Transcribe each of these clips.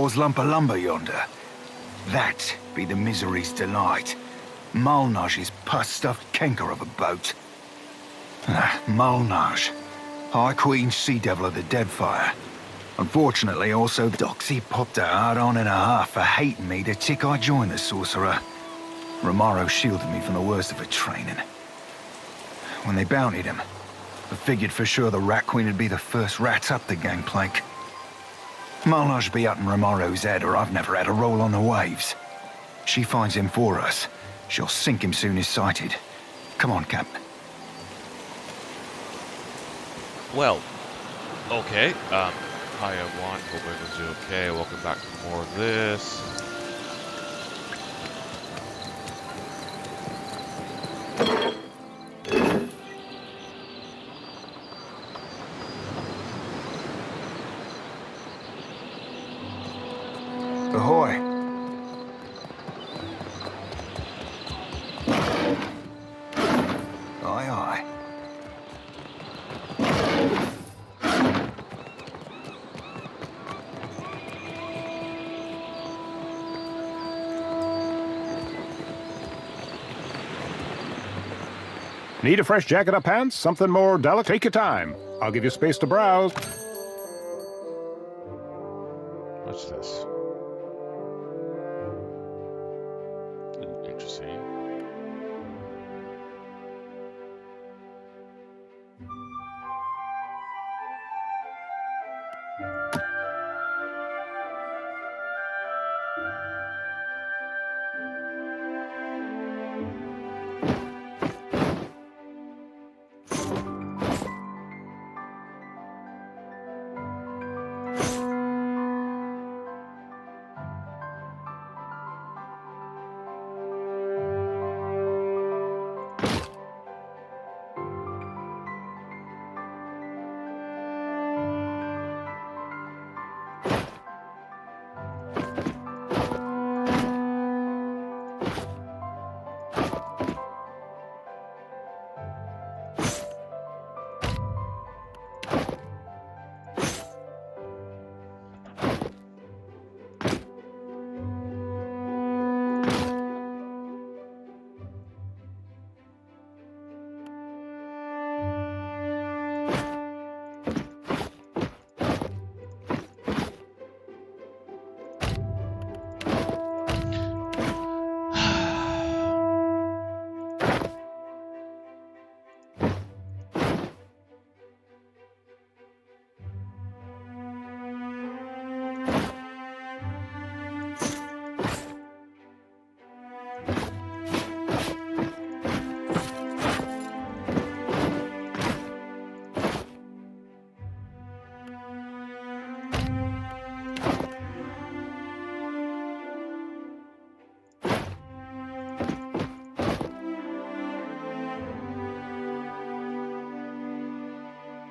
Thor's lump of lumber yonder. That be the Misery's Delight. Malnaj's pus-stuffed canker of a boat. Malnaj, High Queen Sea Devil of the Deadfire. Unfortunately, also Doxy popped a hard-on and a half for hating me the tick I joined the Sorcerer. Romaro shielded me from the worst of her training. When they bountied him, I figured for sure the Rat Queen would be the first rat up the gangplank. Malnaj be up in Romaro's head, or I've never had a roll on the waves. She finds him for us. She'll sink him soon as sighted. Come on, Cap. Well, okay. Hi everyone, hope everyone's doing okay. Welcome back to more of this. Ahoy. Aye, aye. Need a fresh jacket or pants? Something more delicate? Take your time. I'll give you space to browse. What's this? Interesting.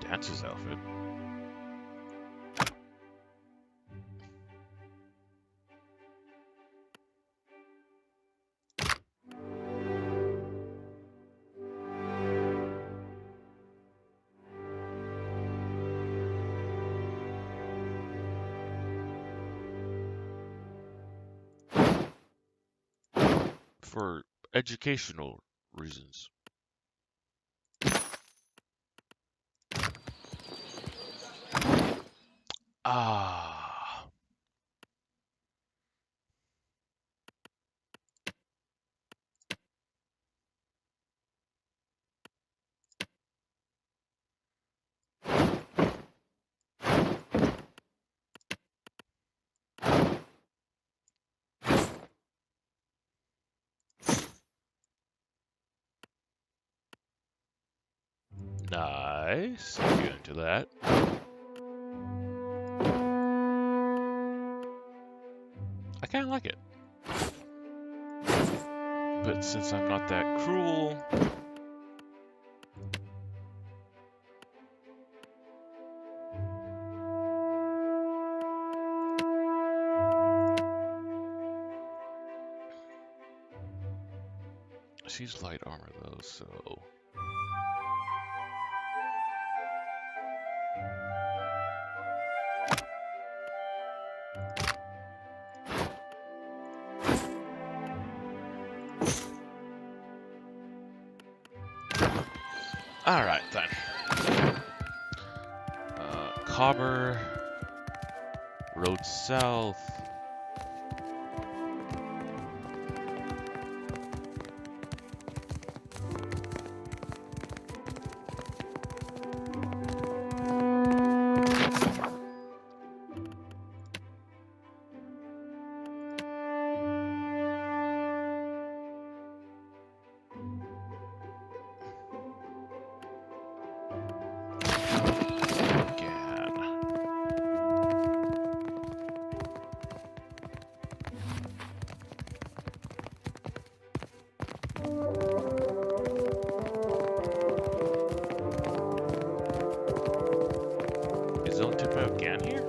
Dance's outfit. For educational reasons. Ah. Nice. Get into that. I kind of like it. But since I'm not that cruel... She's light armor though, so... Alright then. Cobber. Road south. Is Zone Tip again here?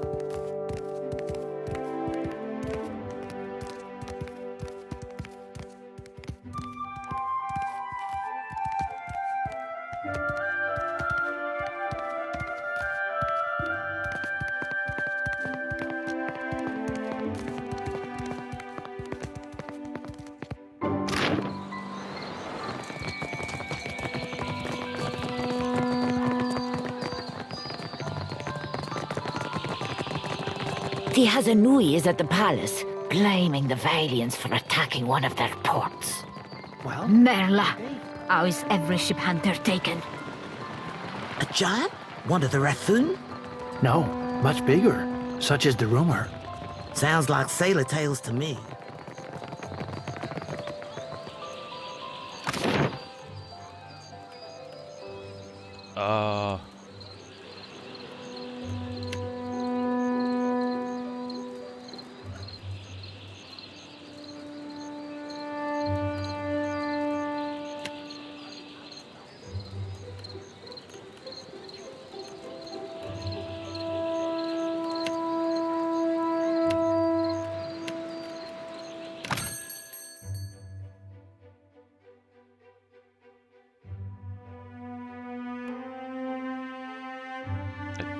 The Hazanui is at the palace, blaming the Valians for attacking one of their ports. Well, Merla, how is every ship hunter taken? a giant? One of the Rathun? No, much bigger. Such is the rumor. Sounds like sailor tales to me.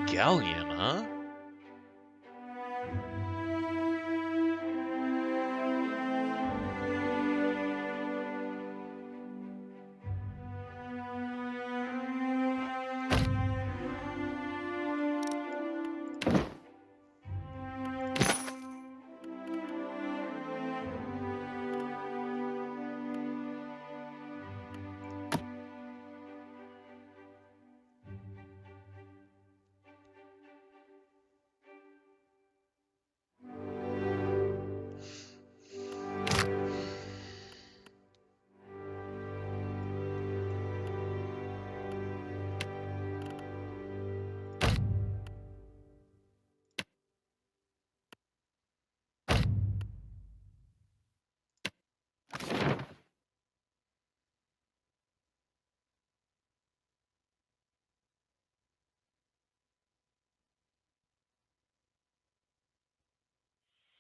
Galleon, huh?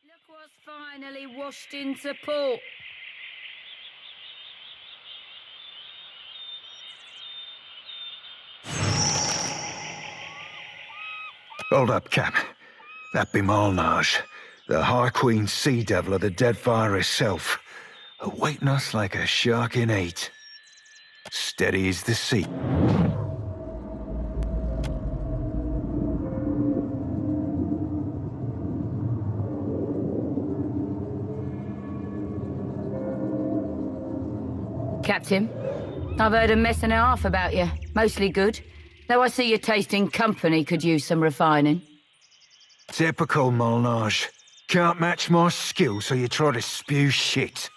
Look what's finally washed into port. Hold up, Cap. That be Malnage, the High Queen Sea Devil of the Deadfire herself, awaiting us like a shark in heat. Steady as the sea. Captain, I've heard a mess and a half about you. Mostly good. Though I see your tasting company could use some refining. Typical Malnage. Can't match my skill, so you try to spew shit.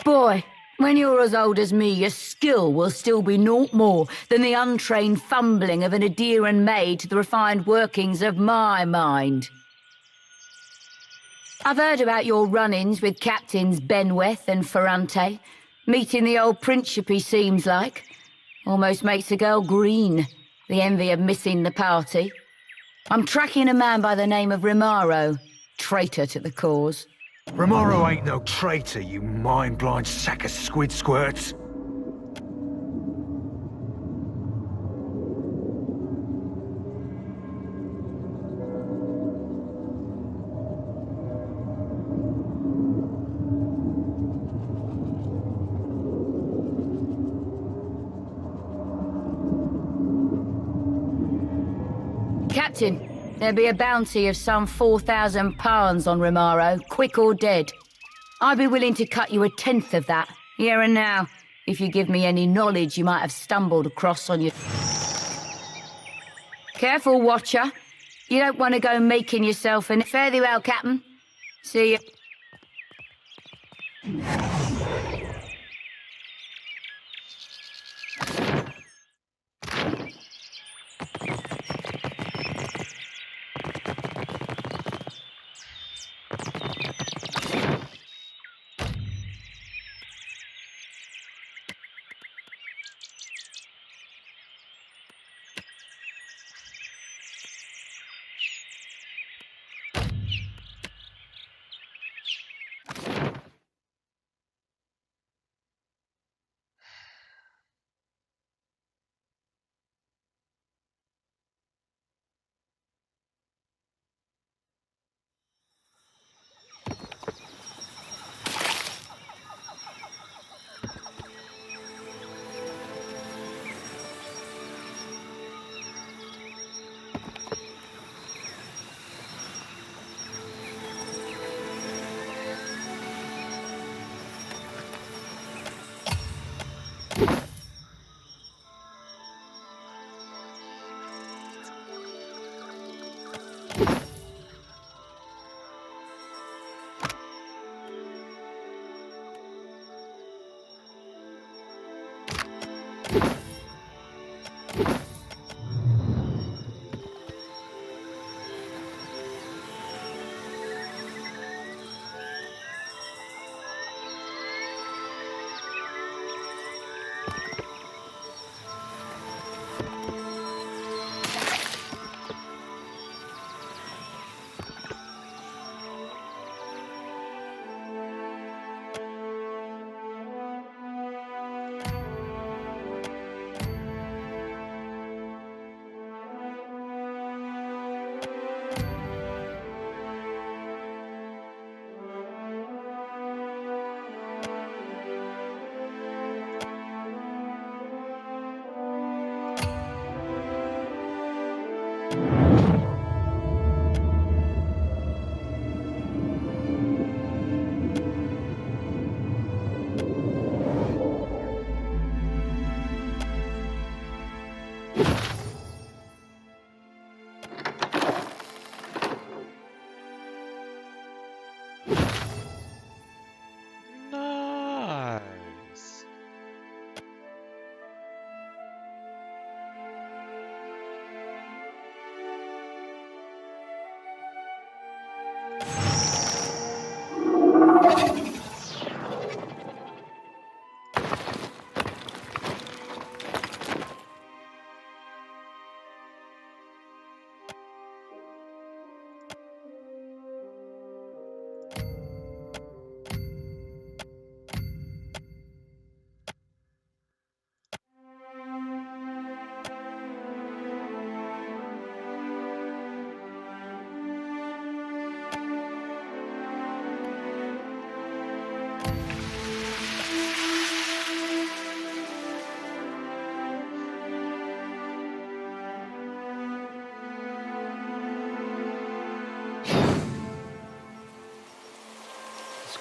Boy, when you're as old as me, your skill will still be naught more than the untrained fumbling of an Adeiran maid to the refined workings of my mind. I've heard about your run-ins with Captains Benweth and Ferrante. Meeting the old Principe seems like. Almost makes a girl green, the envy of missing the party. I'm tracking a man by the name of Rimaro, traitor to the cause. Romero ain't no traitor, you mind-blind sack of squid squirts. Captain. There'll be a bounty of some 4,000 pounds on Romaro, quick or dead. I'd be willing to cut you a tenth of that, here and now, if you give me any knowledge you might have stumbled across on your... Careful, Watcher. You don't want to go making yourself an... Fare thee well, Captain. See you. Nice.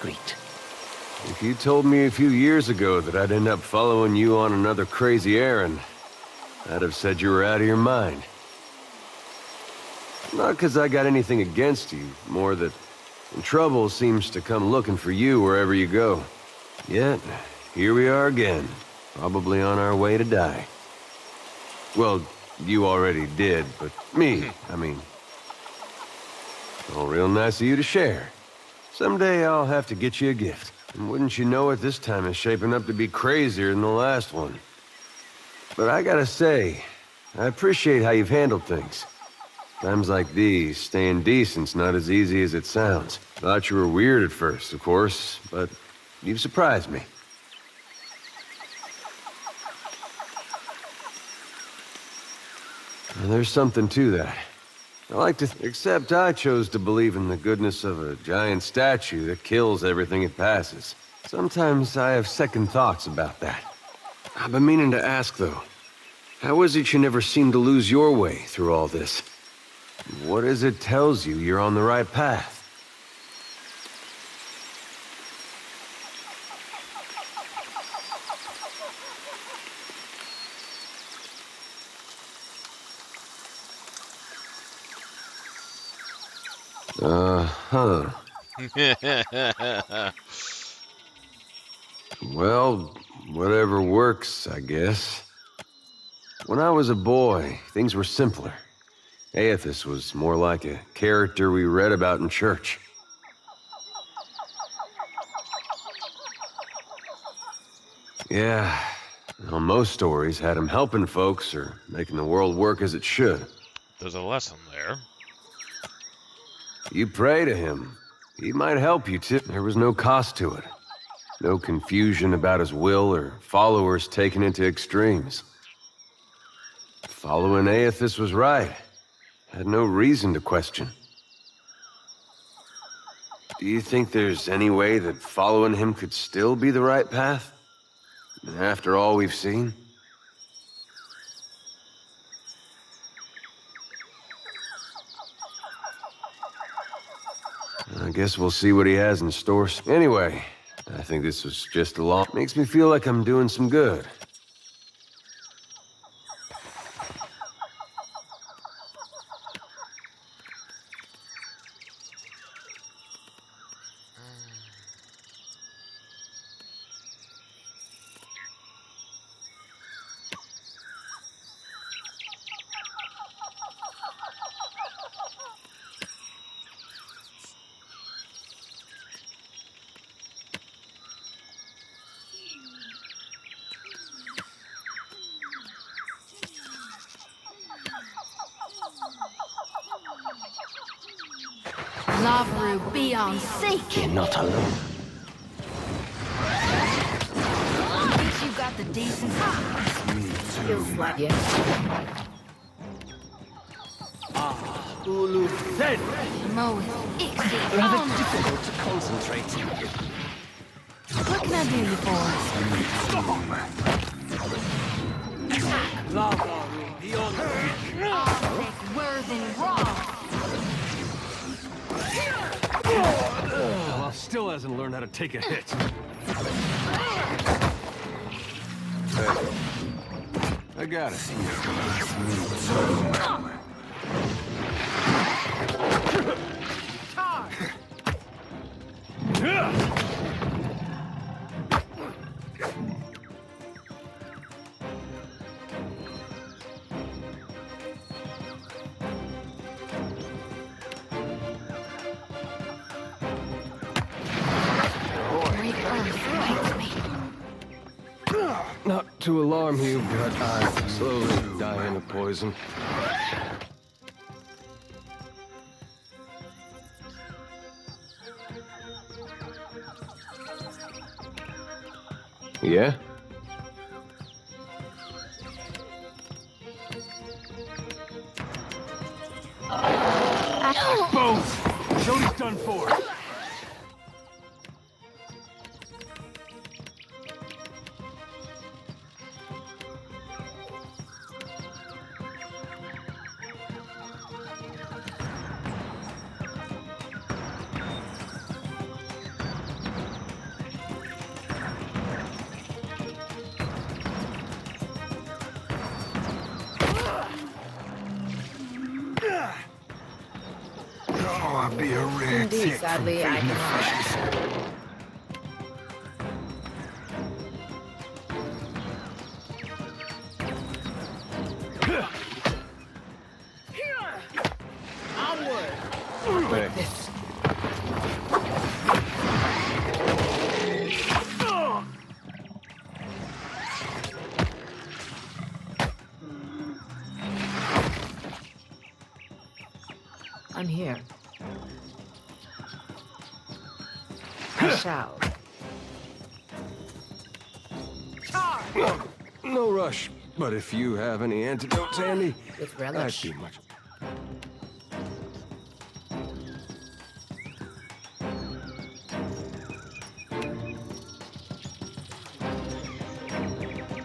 Sweet. If you told me a few years ago that I'd end up following you on another crazy errand, I'd have said you were out of your mind. Not because I got anything against you, more that trouble seems to come looking for you wherever you go. Yet, here we are again, probably on our way to die. Well, you already did, but me, I mean. All real nice of you to share. Someday I'll have to get you a gift. And wouldn't you know it, this time is shaping up to be crazier than the last one. But I gotta say, I appreciate how you've handled things. Times like these, staying decent's not as easy as it sounds. Thought you were weird at first, of course, but you've surprised me. And there's something to that. I like to except I chose to believe in the goodness of a giant statue that kills everything it passes. Sometimes I have second thoughts about that. I've been meaning to ask, though. How is it you never seem to lose your way through all this? What is it tells you you're on the right path? Uh-huh. Well, whatever works, I guess. When I was a boy, things were simpler. Aethys was more like a character we read about in church. Yeah, well, most stories had him helping folks or making the world work as it should. There's a lesson there. You pray to him. He might help you too. There was no cost to it. No confusion about his will or followers taken into extremes. Following Aethys was right. Had no reason to question. Do you think there's any way that following him could still be the right path? After all we've seen? I guess we'll see what he has in store. Anyway, I think this was just a long... Makes me feel like I'm doing some good. Lavru, be on seek. You're not alone. At least you got the decent. You'll slap you. Ulu dead. Mo, Ixie, Rather on. difficult to concentrate. What can I do you for? Lava beyond. Worthen wrong. Well, still hasn't learned how to take a hit. Hey, I got it. Not to alarm you, but I'm slowly dying of poison. Yeah? Bones! Jody's done for. Oh, I'd be a rare Indeed, tick from sadly, I feeding the cannot. fishes. Hey. I'm here. I shall. No rush, but if you have any antidotes handy, With I'd relish. be much...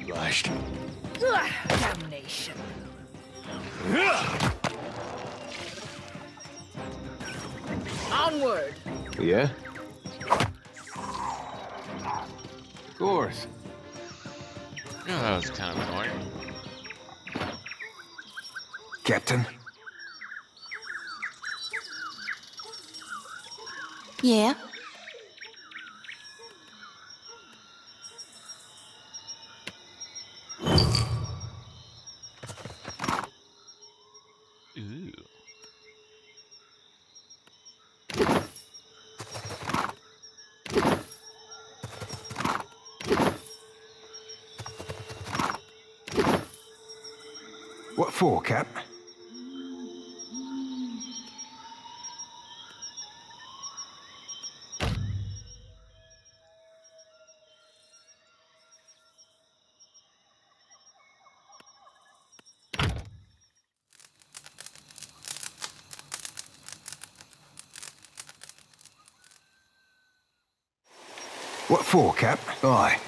Rushed. Damnation. Onward! Yeah? Of course. Yeah, that was kind of annoying. Captain? Yeah? Ooh. What for, Cap? What for, Cap? Aye.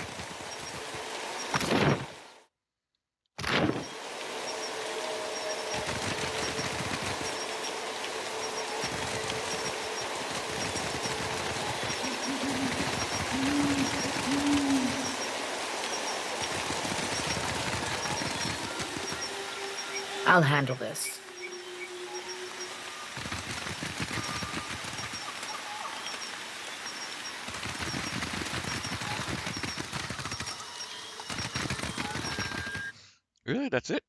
I'll handle this. Really? That's it?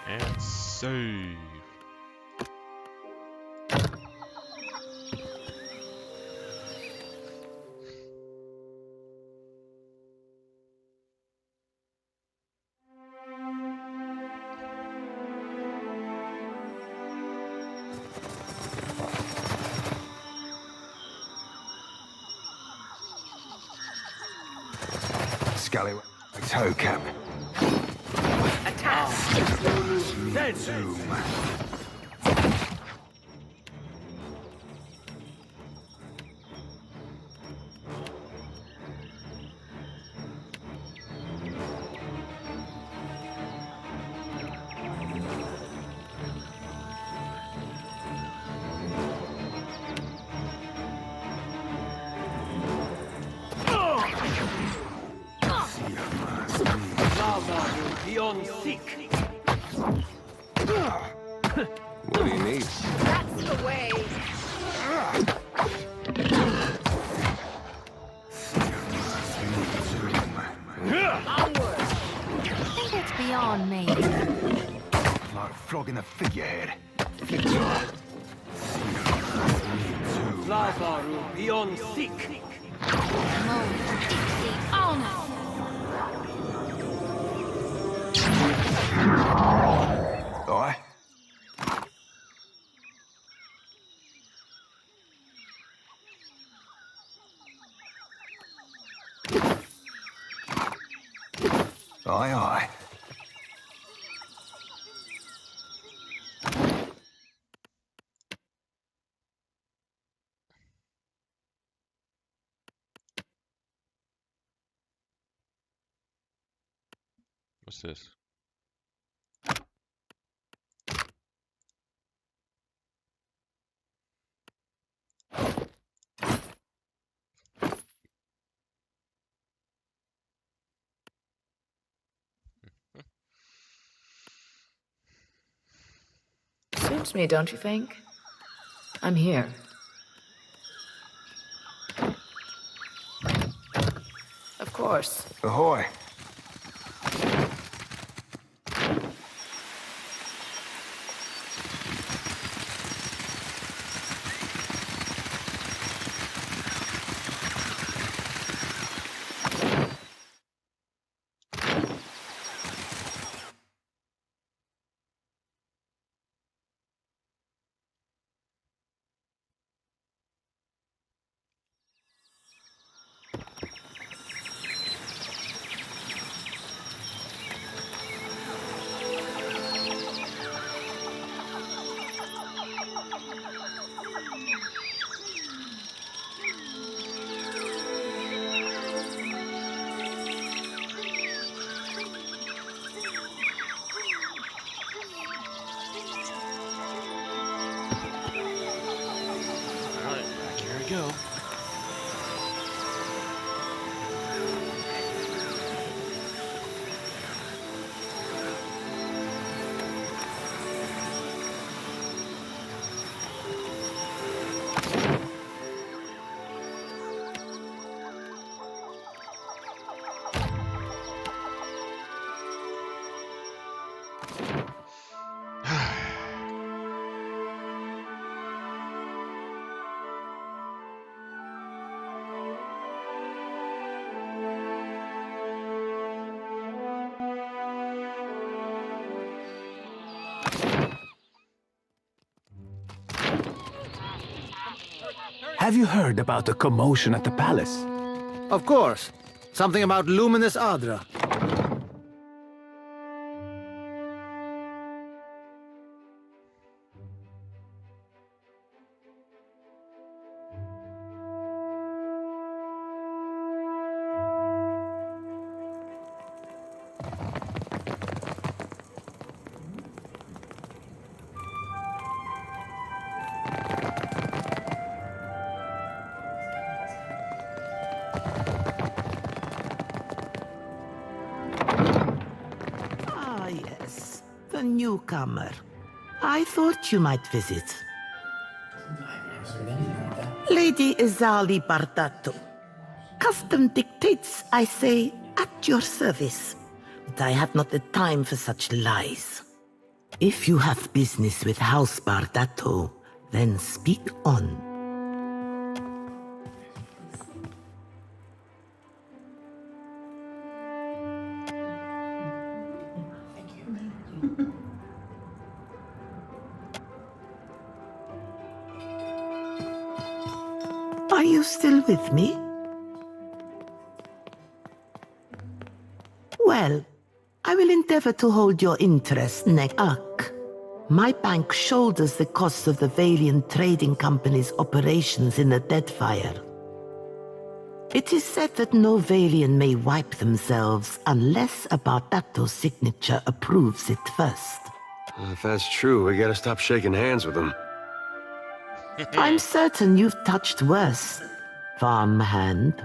And save. Scallywag. Toe, Cap. Dead. Zoom. Beyond seek. What do you need? That's the way! dog in the figurehead. Lazaru beyond seek. Aye? Aye, aye. What's this? Suits me, don't you think? I'm here. Of course. Ahoy. Alright, back here we go. Have you heard about the commotion at the palace? Of course. Something about luminous Adra. Ah, yes. The newcomer. I thought you might visit. Lady Izali Bardato. Custom dictates, I say, at your service. But I have not the time for such lies. If you have business with House Bardato, then speak on. Are you still with me? Well, I will endeavor to hold your interest neck up. My bank shoulders the costs of the Valiant Trading Company's operations in the Deadfire. It is said that no Valian may wipe themselves unless a Bardato signature approves it first. If that's true, we gotta stop shaking hands with him. I'm certain you've touched worse, farmhand.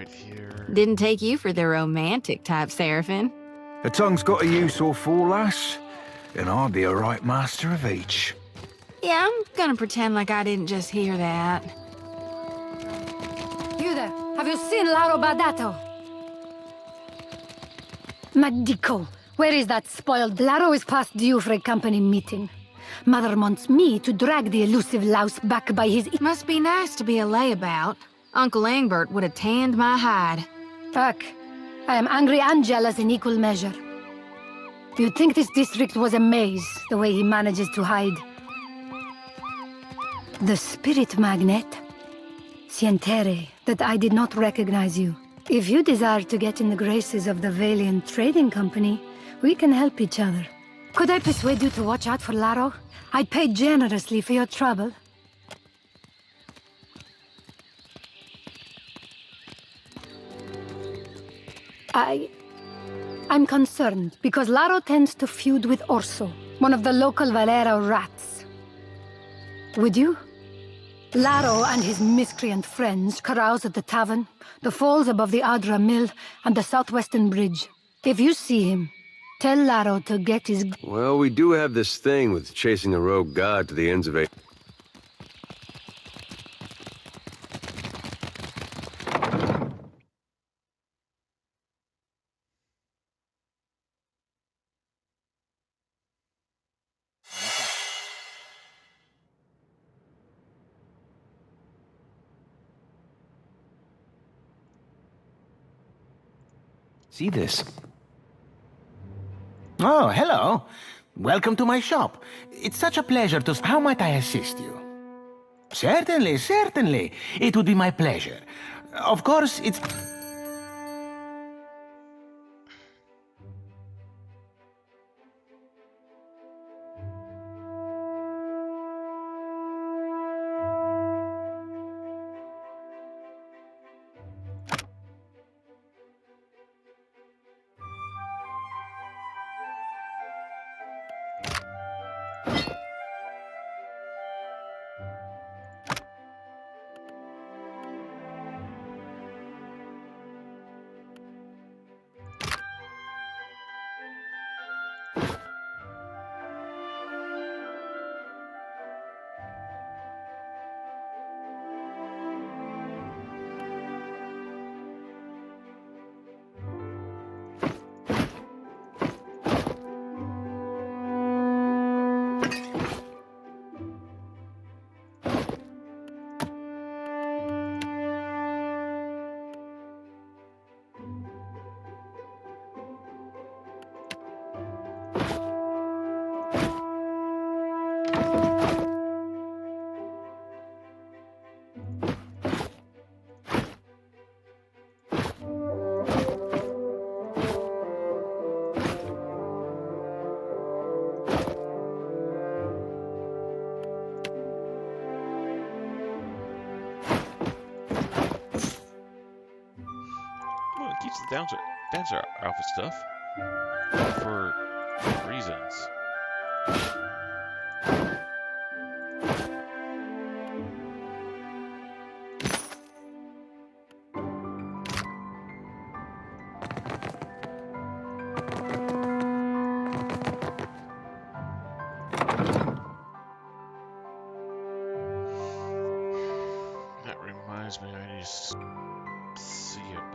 right here. Didn't take you for the romantic type, Seraphin. A tongue's got a use or four, lass, and I'll be a right master of each. Yeah, I'm gonna pretend like I didn't just hear that. You there, have you seen Laro Badato? Magdico, where is that spoiled? Laro is past due for a company meeting. Mother wants me to drag the elusive louse back by his... Must be nice to be a layabout. Uncle Engbert would have tanned my hide. Fuck. I am angry and jealous in equal measure. You'd think this district was a maze, the way he manages to hide. The spirit magnet. Sientere, that I did not recognize you. If you desire to get in the graces of the Valiant Trading Company, we can help each other. Could I persuade you to watch out for Laro? I'd pay generously for your trouble. I'm concerned because Laro tends to feud with Orso, one of the local Valero rats. Would you? Laro and his miscreant friends carouse at the tavern, the falls above the Adra Mill, and the southwestern bridge. If you see him, tell Laro to get his... Well, we do have this thing with chasing a rogue god to the ends of it. See this? Oh, hello. Welcome to my shop. It's such a pleasure to... How might I assist you? Certainly, certainly. It would be my pleasure. Of course, it's... Well, it keeps the dancer alpha stuff for reasons. That reminds me, I need to see about.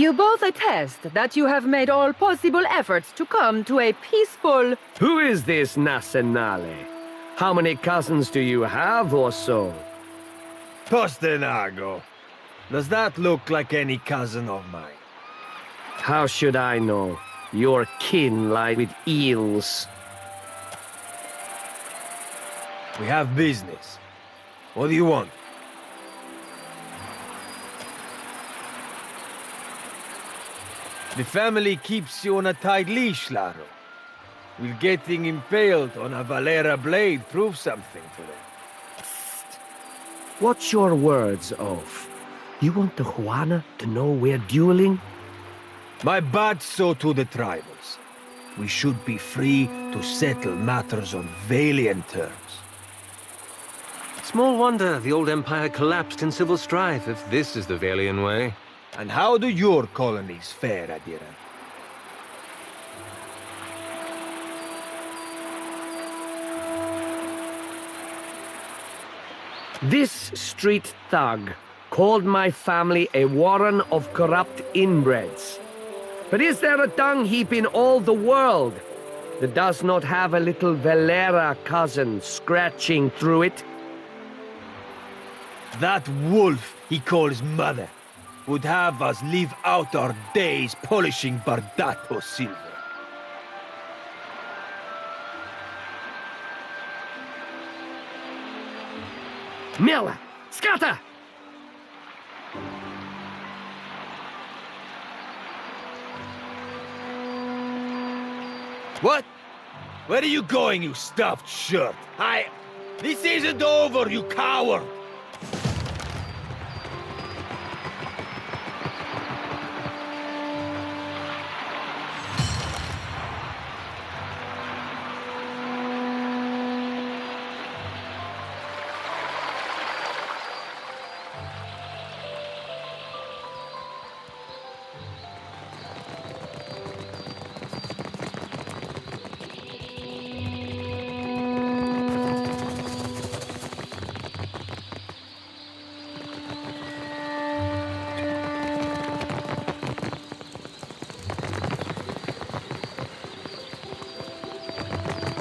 You both attest that you have made all possible efforts to come to a peaceful... Who is this Nasenale? How many cousins do you have or so? Postenago. Does that look like any cousin of mine? How should I know? Your kin lie with eels. We have business. What do you want? The family keeps you on a tight leash, Laro. Will getting impaled on a Valera blade prove something to them? What's your words of? You want the Juana to know we're dueling? My bad so to the tribals. We should be free to settle matters on Valiant terms. Small wonder the old empire collapsed in civil strife if this is the Valiant way. And how do your colonies fare, Adira? This street thug called my family a warren of corrupt inbreds. But is there a dung heap in all the world that does not have a little Valera cousin scratching through it? That wolf he calls mother would have us live out our days polishing Bardato silver. Miller! Scatter! What? Where are you going, you stuffed shirt? This isn't over, you coward!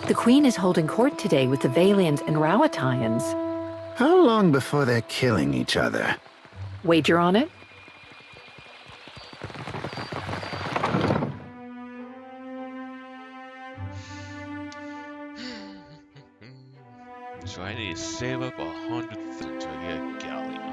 The Queen is holding court today with the Valians and Rawatayans. How long before they're killing each other? Wager on it? So I need to save up 100,000 to get a galleon.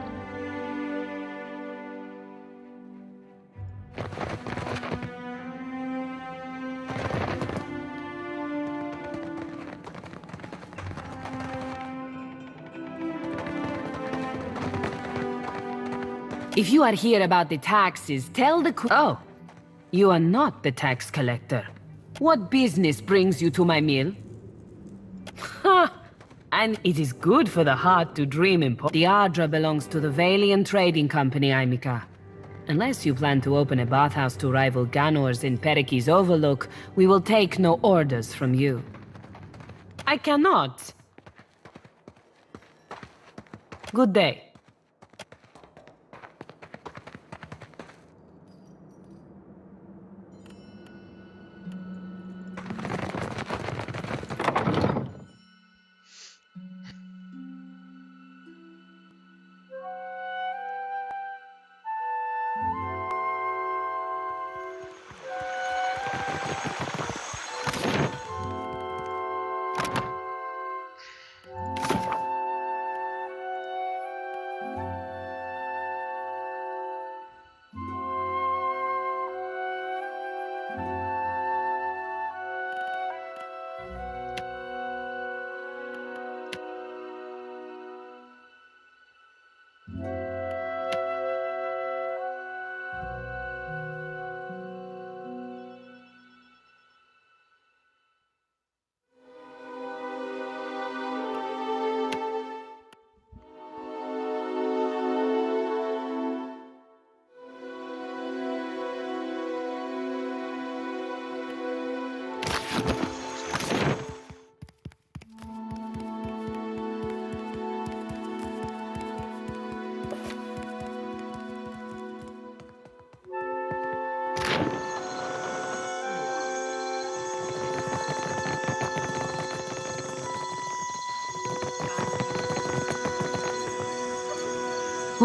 If you are here about the taxes, tell the Oh, you are not the tax collector. What business brings you to my mill? Ha! And it is good for the heart to dream The Adra belongs to the Valiant Trading Company, Aimika. Unless you plan to open a bathhouse to rival Ganor's in Periki's Overlook, we will take no orders from you. I cannot. Good day.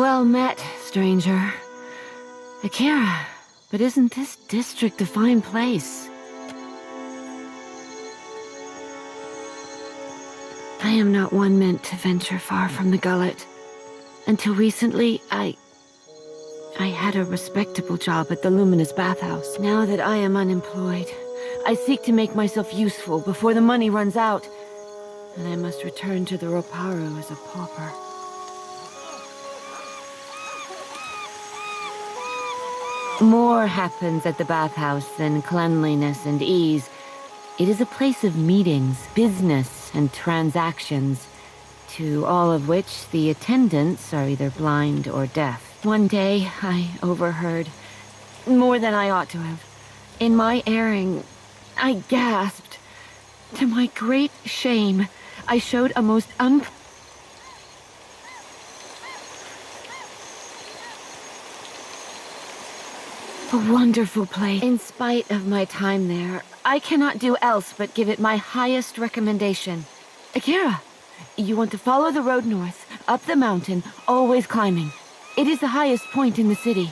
Well met, stranger. Akira, but isn't this district a fine place? I am not one meant to venture far from the gullet. Until recently, I had a respectable job at the Luminous Bathhouse. Now that I am unemployed, I seek to make myself useful before the money runs out, and I must return to the Roparu as a pauper. More happens at the bathhouse than cleanliness and ease. It is a place of meetings, business, and transactions, to all of which the attendants are either blind or deaf. One day, I overheard more than I ought to have. In my erring, I gasped. To my great shame, I showed a most a wonderful place. In spite of my time there, I cannot do else but give it my highest recommendation. Akira, you want to follow the road north, up the mountain, always climbing. It is the highest point in the city.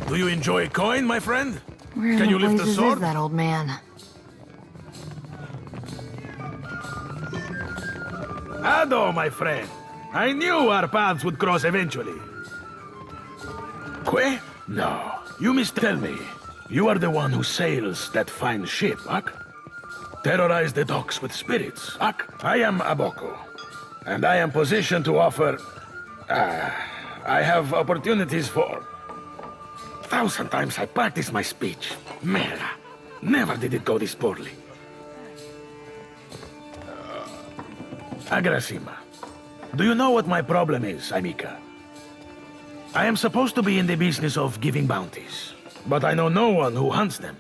Do you enjoy coin, my friend? Where Can in you the lift a blazes sword? is that old man? Ado, my friend. I knew our paths would cross eventually. Que? No. You must tell me. You are the one who sails that fine ship, Ak? Terrorize the docks with spirits, Ak? I am Aboko. And I am positioned to offer... I have opportunities for... 1,000 times I practice my speech. Mera. Never did it go this poorly. Agrasima. Do you know what my problem is, Amika? I am supposed to be in the business of giving bounties, but I know no one who hunts them.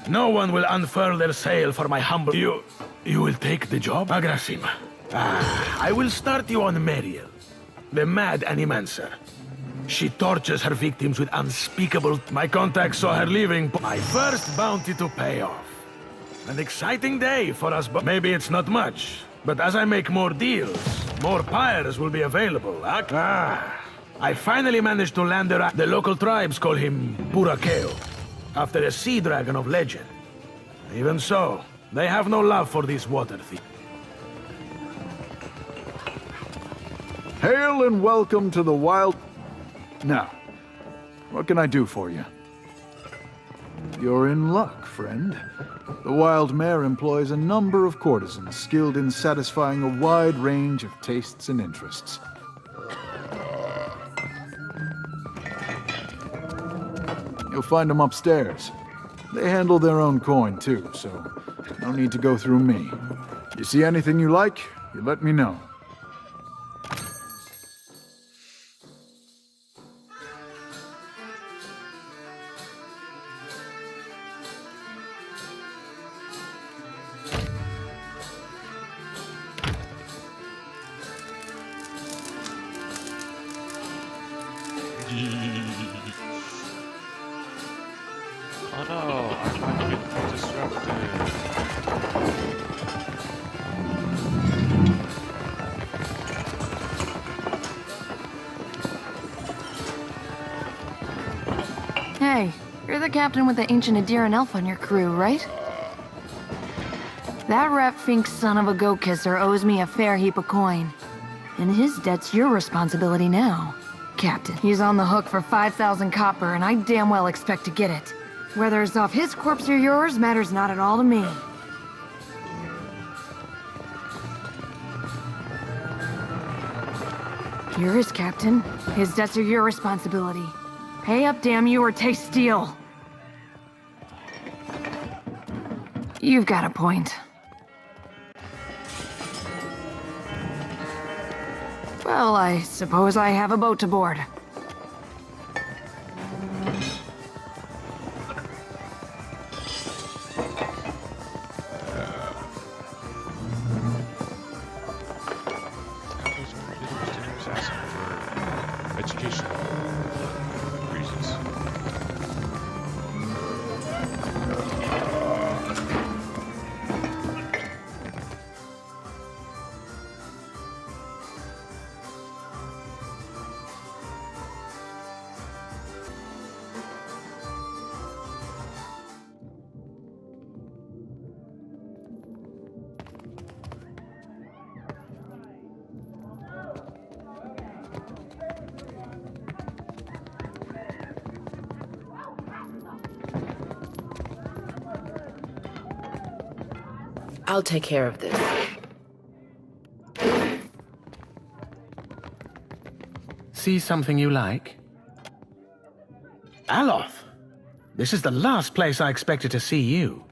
No one will unfurl their sail for my humble... You will take the job, Agrasima? I will start you on Meriel, the mad animancer. She tortures her victims with unspeakable... My contact saw her leaving... My first bounty to pay off. An exciting day for us, but maybe it's not much. But as I make more deals, more pyres will be available, I finally managed to land her. The local tribes call him Burakeo, after a sea dragon of legend. Even so, they have no love for these water thieves. Hail and welcome to the wild... Now, what can I do for you? You're in luck, friend. The Wild Mare employs a number of courtesans skilled in satisfying a wide range of tastes and interests. You'll find them upstairs. They handle their own coin, too, so no need to go through me. You see anything you like, you let me know. Oh no, I'm being disrupted. Hey, you're the captain with the ancient Adiran elf on your crew, right? That rat-fink son of a goat-kisser owes me a fair heap of coin. And his debt's your responsibility now, Captain. He's on the hook for 5,000 copper, and I damn well expect to get it. Whether it's off his corpse or yours matters not at all to me. You're his captain. His debts are your responsibility. Pay up, damn you, or taste steel. You've got a point. Well, I suppose I have a boat to board. Education reasons. I'll take care of this. See something you like? Aloth! This is the last place I expected to see you.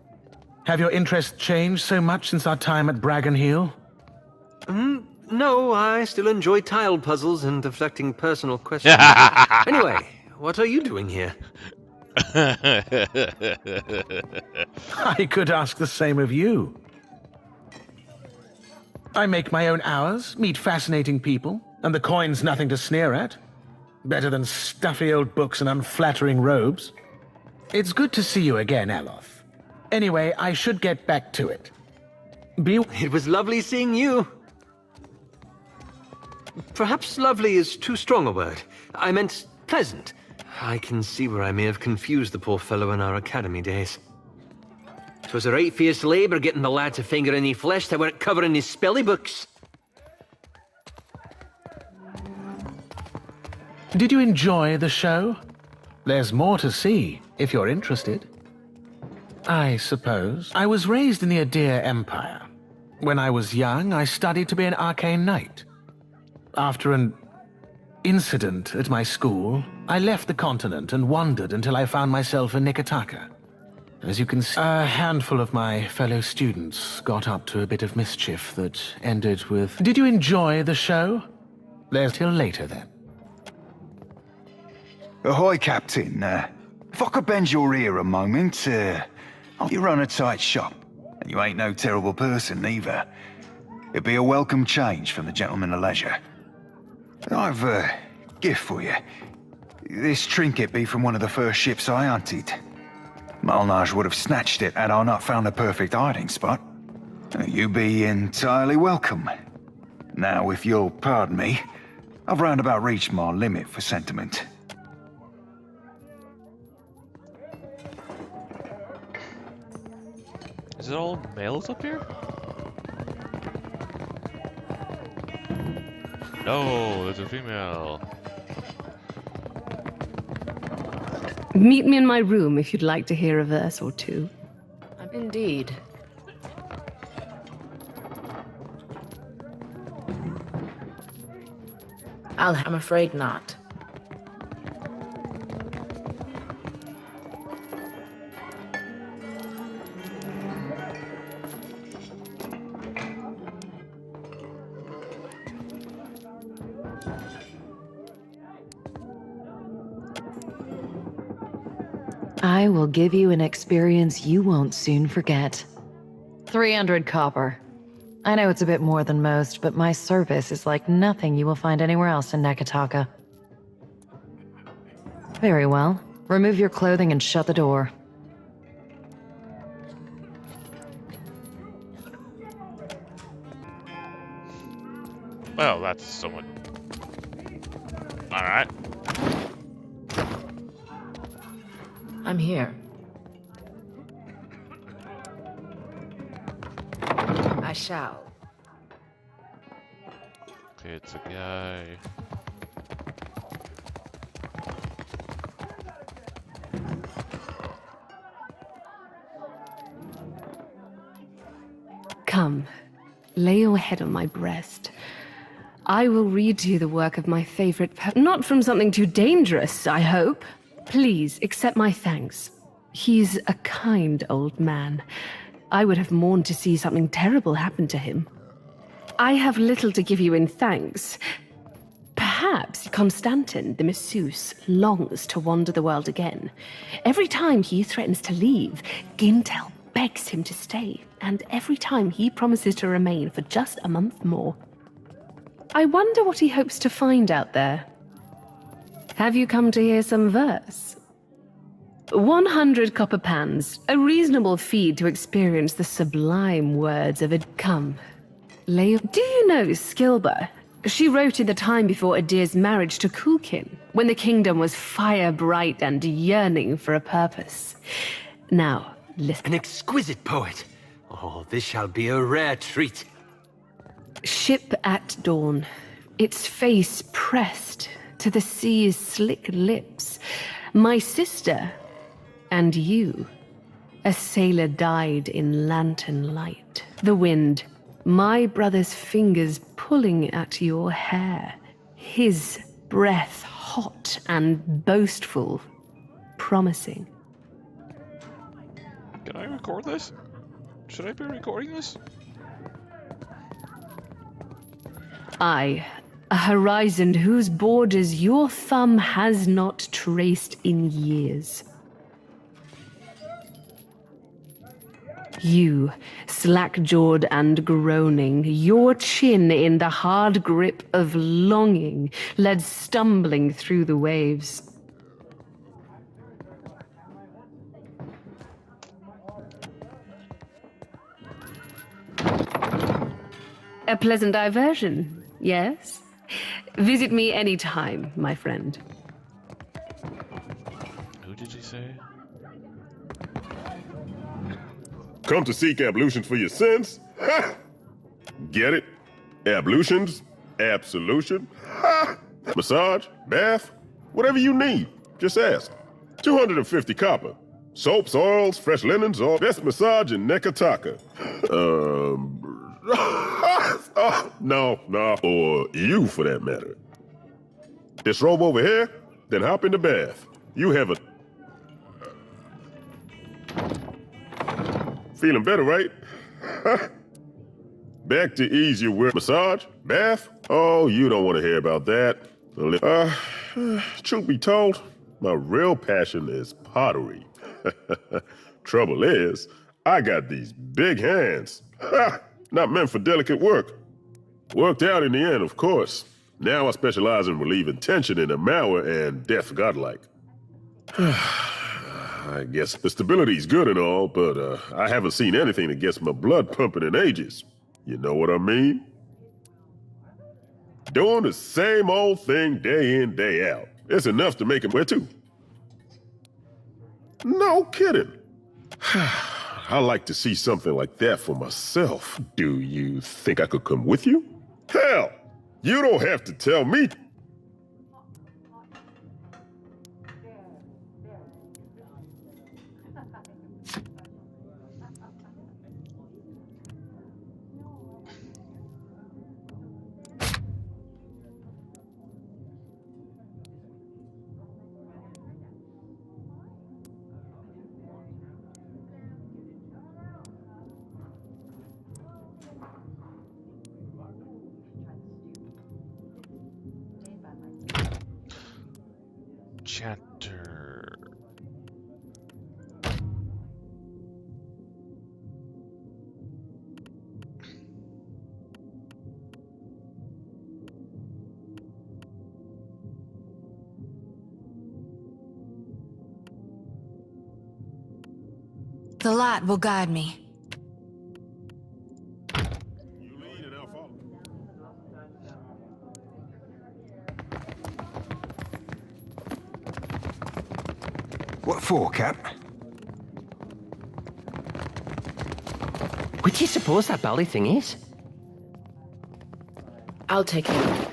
Have your interests changed so much since our time at Bragon Hill? No, I still enjoy tile puzzles and deflecting personal questions. Anyway, what are you doing here? I could ask the same of you. I make my own hours, meet fascinating people, and the coin's nothing to sneer at. Better than stuffy old books and unflattering robes. It's good to see you again, Aloth. Anyway, I should get back to it. It was lovely seeing you. Perhaps lovely is too strong a word. I meant pleasant. I can see where I may have confused the poor fellow in our academy days. 'Twas a right fierce labour getting the lad to finger any flesh that weren't covering his spelly books. Did you enjoy the show? There's more to see, if you're interested. I suppose. I was raised in the Adir Empire. When I was young, I studied to be an arcane knight. After an incident at my school, I left the continent and wandered until I found myself in Nikitaka. As you can see, a handful of my fellow students got up to a bit of mischief that ended with... Did you enjoy the show? There's till later, then. Ahoy, Captain. If I could bend your ear a moment, you run a tight shop, and you ain't no terrible person, either. It'd be a welcome change from the gentleman of leisure. I've a gift for you. This trinket be from one of the first ships I hunted. Malnage would have snatched it had I not found a perfect hiding spot. You be entirely welcome. Now, if you'll pardon me, I've round about reached my limit for sentiment. Is it all males up here? No, there's a female. Meet me in my room if you'd like to hear a verse or two. Indeed. I'm afraid not. I will give you an experience you won't soon forget. 300 copper. I know it's a bit more than most, but my service is like nothing you will find anywhere else in Nekataka. Very well. Remove your clothing and shut the door. Well, that's somewhat... Alright. I'm here. I shall. Okay, it's a guy. Come, lay your head on my breast. I will read to you the work of my favorite not from something too dangerous, I hope. Please accept my thanks. He's a kind old man. I would have mourned to see something terrible happen to him. I have little to give you in thanks. Perhaps Constantin, the masseuse, longs to wander the world again. Every time he threatens to leave, Gintel begs him to stay, and every time he promises to remain for just a month more. I wonder what he hopes to find out there. Have you come to hear some verse? 100 copper pans, a reasonable fee to experience the sublime words of Come, lay. Do you know Skilba? She wrote in the time before Adir's marriage to Kulkin, when the kingdom was fire-bright and yearning for a purpose. Now, listen. An exquisite poet. Oh, this shall be a rare treat. Ship at dawn, its face pressed to the sea's slick lips. My sister and you. A sailor died in lantern light. The wind, my brother's fingers pulling at your hair. His breath hot and boastful, promising. Can I record this? Should I be recording this? I, a horizon whose borders your thumb has not traced in years. You, slack-jawed and groaning, your chin in the hard grip of longing, led stumbling through the waves. A pleasant diversion, yes? Visit me any time, my friend. Who did you say? Come to seek ablutions for your sins? Ha! Get it? Ablutions? Absolution? Ha! Massage? Bath? Whatever you need. Just ask. 250 copper. Soaps, oils, fresh linens, or best massage in Nekataka. No. Or you, for that matter. This robe over here? Then hop in the bath. You have a... Feeling better, right? Back to ease your wear. Massage? Bath? Oh, you don't want to hear about that. Truth be told, my real passion is pottery. Trouble is, I got these big hands. Not meant for delicate work. Worked out in the end, of course. Now I specialize in relieving tension in the marrow and death godlike. I guess the stability's good and all, but I haven't seen anything that gets my blood pumping in ages. You know what I mean? Doing the same old thing day in, day out. It's enough to make him wear too. No kidding. I like to see something like that for myself. Do you think I could come with you? Hell, you don't have to tell me. Chapter... The light will guide me. What for, Cap? What do you suppose that belly thing is? I'll take it.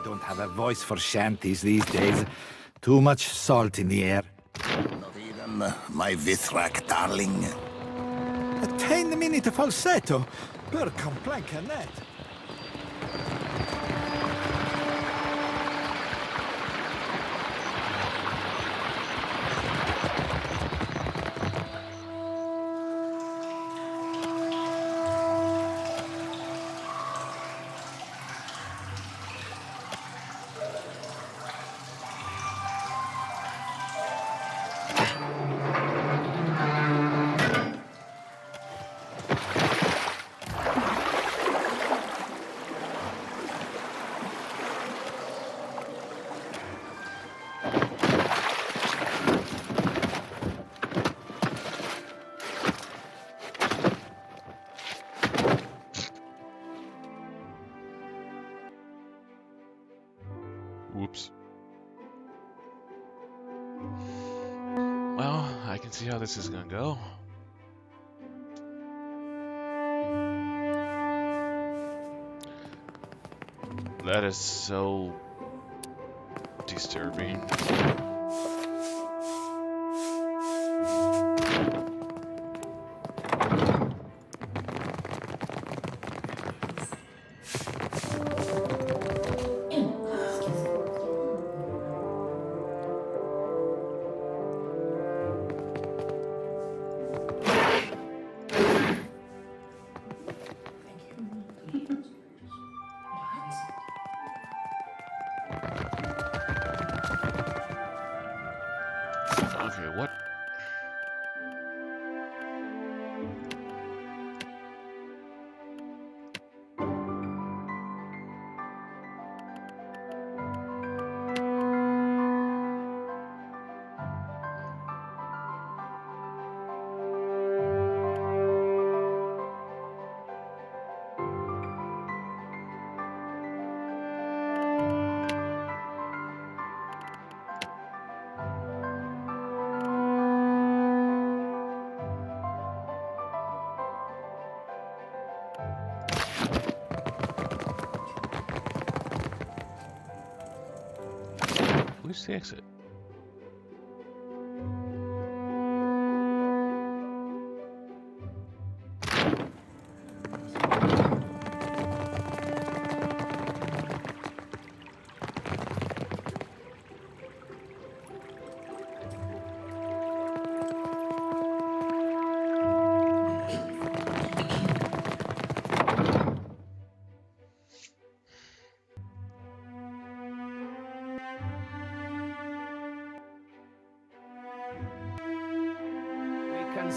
Don't have a voice for shanties these days. Too much salt in the air. Not even my Vithrak darling. A tiny minute falsetto per complaincanet. Whoops. Well, I can see how this is gonna go. That is so disturbing. Okay, what? Where's the exit?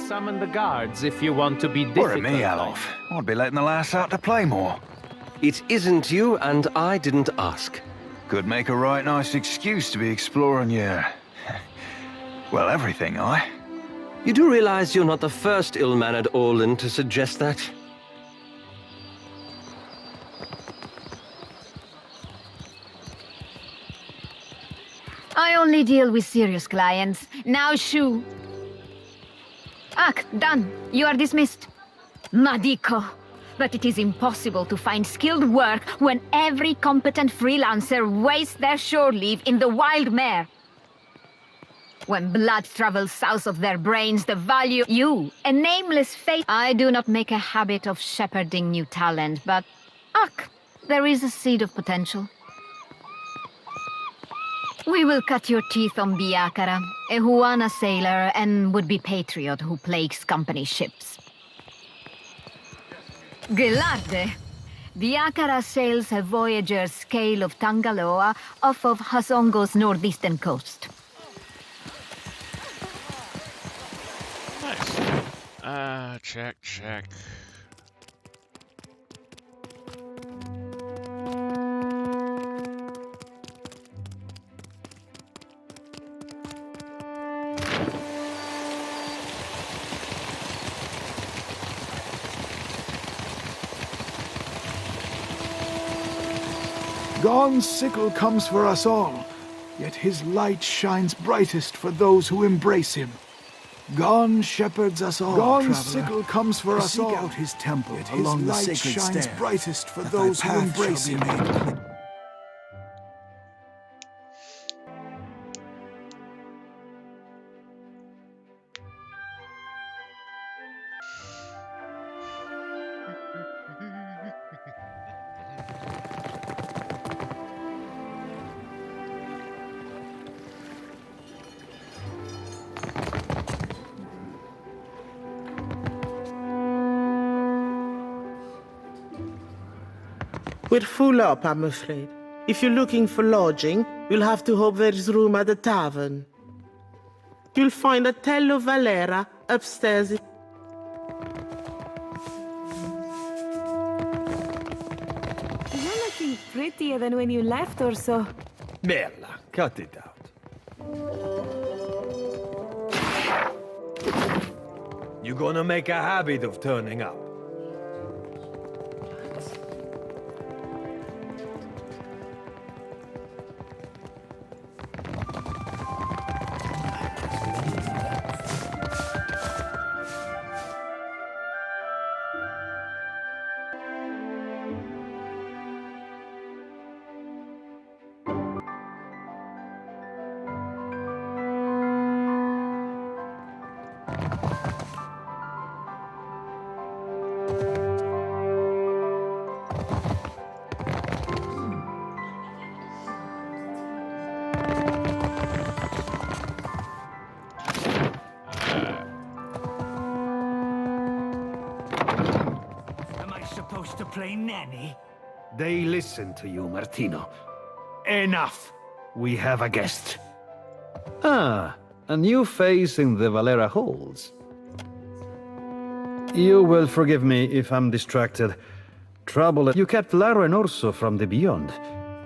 Summon the guards if you want to be difficult. Or me, Alof. I'd be letting the lass out to play more. It isn't you, and I didn't ask. Could make a right nice excuse to be exploring your... well, everything, I. You do realize you're not the first ill-mannered Orlan to suggest that? I only deal with serious clients. Now, shoo. Done. You are dismissed. Madiko. But it is impossible to find skilled work when every competent freelancer wastes their shore leave in the wild mare. When blood travels south of their brains, the value you, a nameless fate. I do not make a habit of shepherding new talent, but there is a seed of potential. We will cut your teeth on Biakara, a Huana sailor and would-be patriot who plagues company ships. Gelarde! Biakara sails a voyager's scale of Tangaloa off of Hasongo's northeastern coast. Nice. Check. Gon's sickle comes for us all, yet his light shines brightest for those who embrace him. Gon shepherds us all, Gon's sickle comes for us all. Seek out his temple, yet his light shines brightest for those who embrace him. We're full up, I'm afraid. If you're looking for lodging, you'll have to hope there's room at the tavern. You'll find a Tello Valera upstairs. You're looking prettier than when you left, or so. Merla, cut it out. You're gonna make a habit of turning up. To play nanny? They listen to you, Martino. Enough! We have a guest. Ah, a new face in the Valera halls. You will forgive me if I'm distracted. Trouble, you kept Laro and Orso from the Beyond.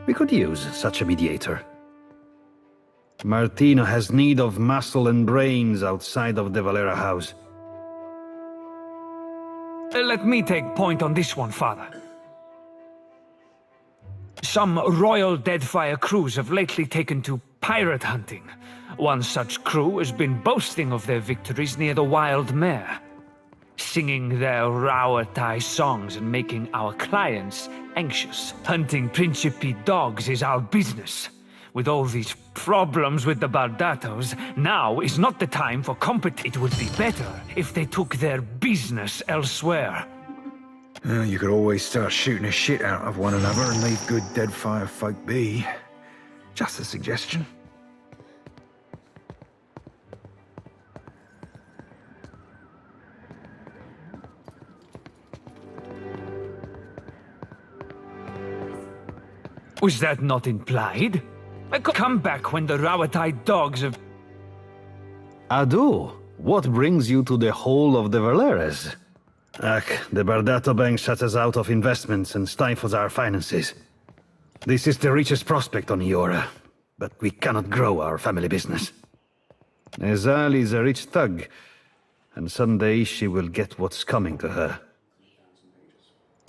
We could use such a mediator. Martino has need of muscle and brains outside of the Valera house. Let me take point on this one, Father. Some royal Deadfire crews have lately taken to pirate hunting. One such crew has been boasting of their victories near the Wild Mare, singing their Rauatai songs and making our clients anxious. Hunting Principe dogs is our business. With all these problems with the Bardatos, now is not the time for competition. It would be better if they took their business elsewhere. You could always start shooting the shit out of one another and leave good Deadfire folk be. Just a suggestion. Was that not implied? I could come back when the Rauatai dogs have... Adu, what brings you to the whole of the Valeras? Ach, the Bardato Bank shuts us out of investments and stifles our finances. This is the richest prospect on Iora, but we cannot grow our family business. Ezali is a rich thug, and someday she will get what's coming to her.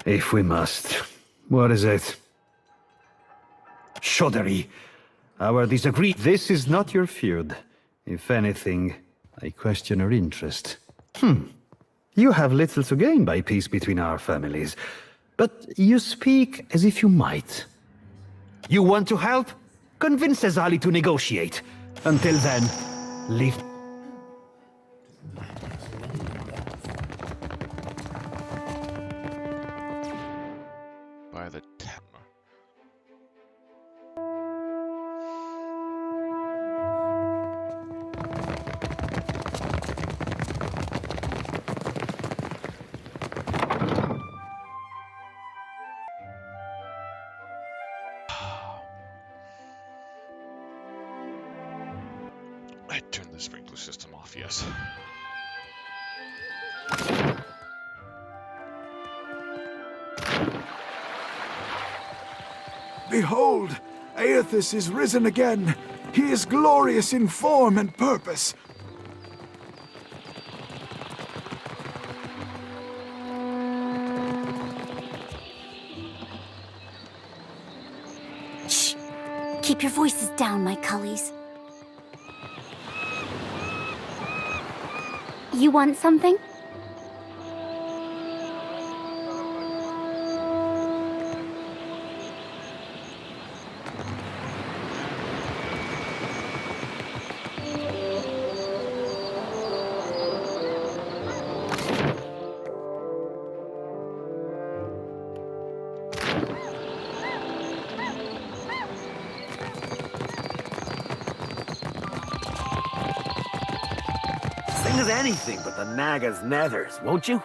If we must. What is it? Shoddery. Our disagree. This is not your feud. If anything, I question her interest. You have little to gain by peace between our families, but you speak as if you might. You want to help? Convince Ezali to negotiate. Until then, leave. By the Tamar. I turned the sprinkler system off, yes. Behold, Aethys is risen again. He is glorious in form and purpose. Shh. Keep your voices down, my cullies. You want something? Sing us anything but the Naga's nethers, won't you?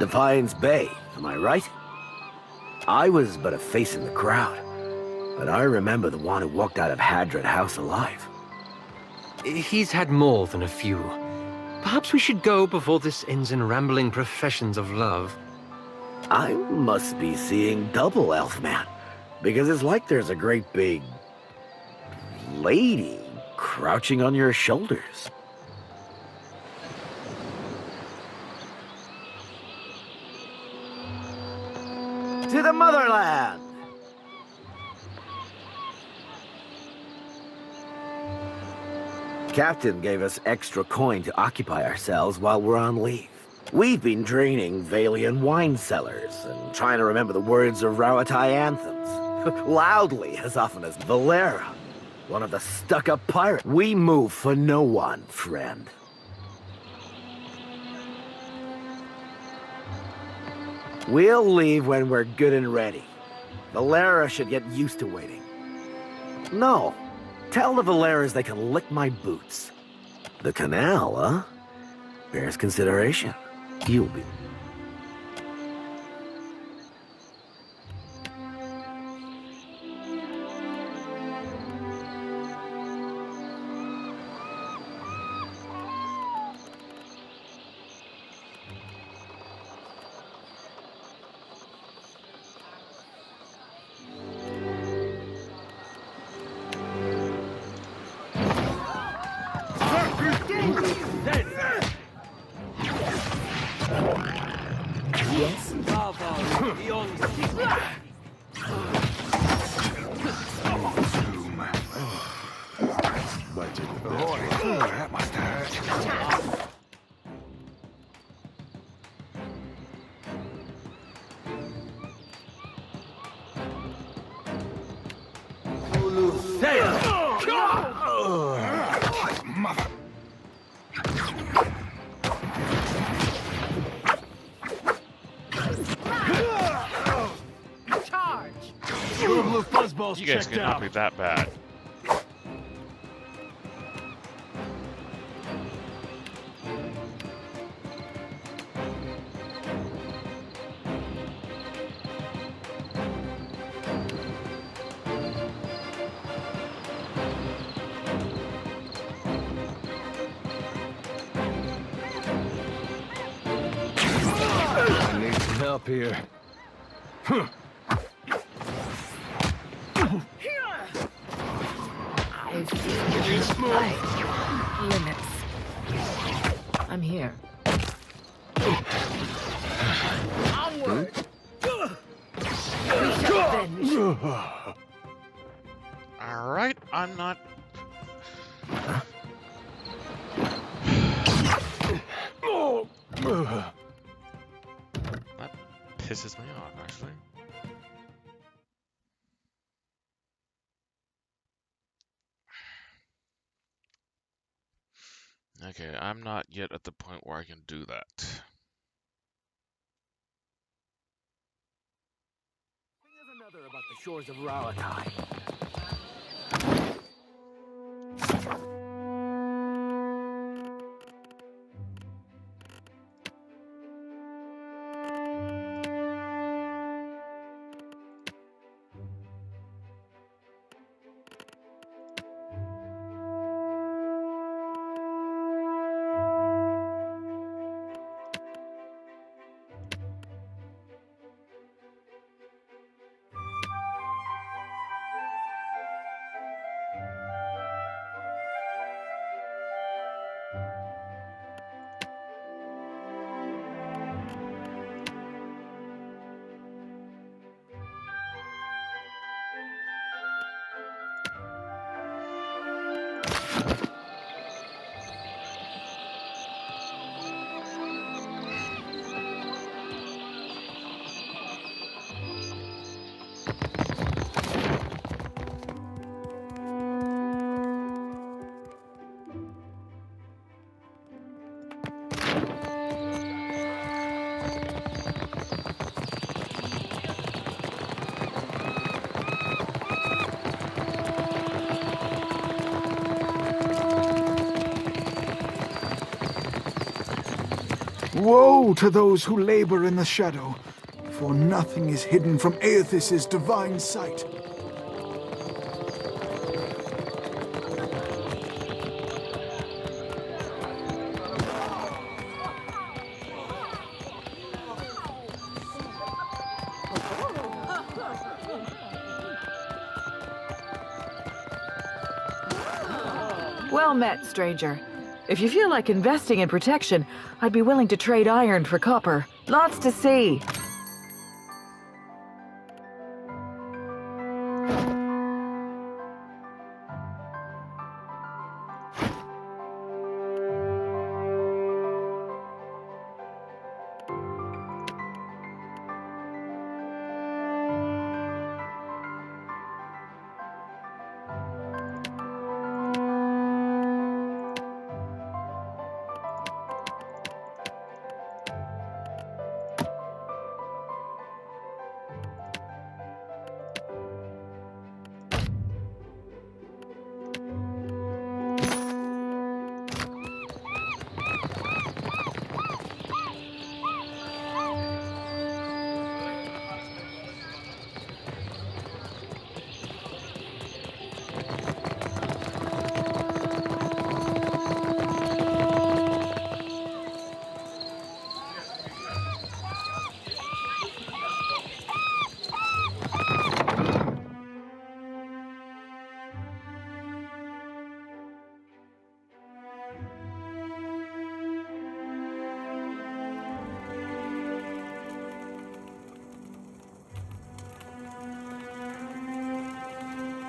Defiance Bay, am I right? I was but a face in the crowd, but I remember the one who walked out of Hadron House alive. He's had more than a few. Perhaps we should go before this ends in rambling professions of love. I must be seeing double, Elfman, because it's like there's a great big lady crouching on your shoulders. To the motherland! Captain gave us extra coin to occupy ourselves while we're on leave. We've been draining Valian wine cellars and trying to remember the words of Rauatai anthems, loudly as often as Valera, one of the stuck-up pirates. We move for no one, friend. We'll leave when we're good and ready. Valera should get used to waiting. No, tell the Valeras they can lick my boots. The canal, huh? Bears consideration. You'll be... Yes? That must hurt. Mother. You guys cannot be that bad. I need some help here. I've reached my limits. I'm here. Onward! We shall avenge. Alright, I'm not... That pisses me off, actually. Okay, I'm not yet at the point where I can do that. Another about the shores of Rauatai. Woe to those who labor in the shadow, for nothing is hidden from Aethys' divine sight. Well met, stranger. If you feel like investing in protection, I'd be willing to trade iron for copper. Lots to see.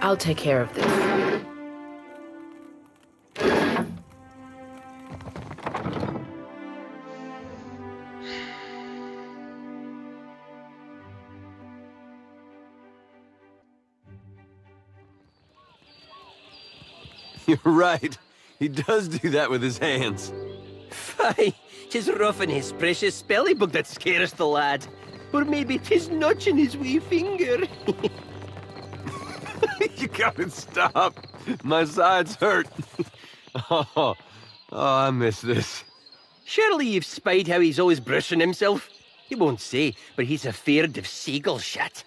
I'll take care of this. You're right. He does do that with his hands. Fie, 'tis roughing his precious spelling book that scares the lad. Or maybe 'tis notching his wee finger. You gotta stop. My sides hurt. Oh, I miss this. Surely you've spied how he's always brushing himself. He won't say, but he's afeard of seagull shit.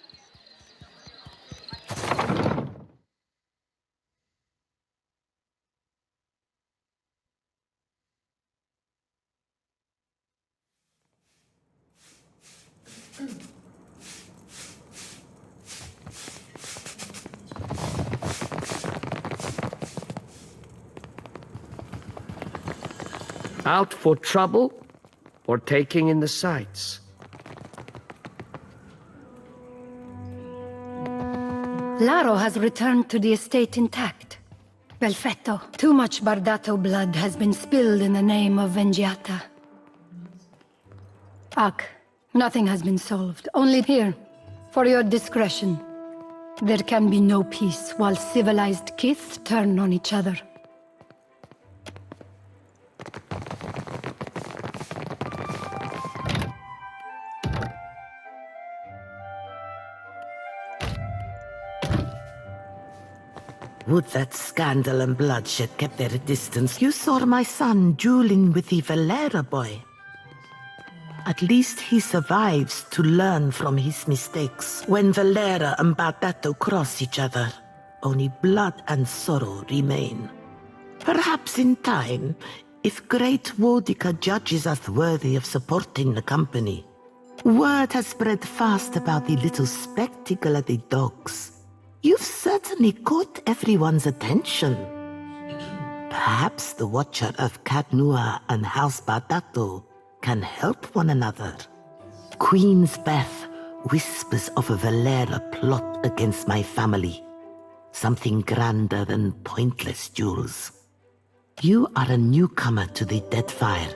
Out for trouble or taking in the sights? Laro has returned to the estate intact. Perfetto. Too much Bardato blood has been spilled in the name of Vengiata. Ak, nothing has been solved. Only here, for your discretion. There can be no peace while civilized kith turn on each other. Would that scandal and bloodshed kept their distance. You saw my son dueling with the Valera boy. At least he survives to learn from his mistakes. When Valera and Bardato cross each other, only blood and sorrow remain. Perhaps in time, if great Wodica judges us worthy of supporting the company. Word has spread fast about the little spectacle at the docks. You've certainly caught everyone's attention. Perhaps the Watcher of Cadnua and House Bardato can help one another. Queen's Beth whispers of a Valera plot against my family. Something grander than pointless duels. You are a newcomer to the DeadFire,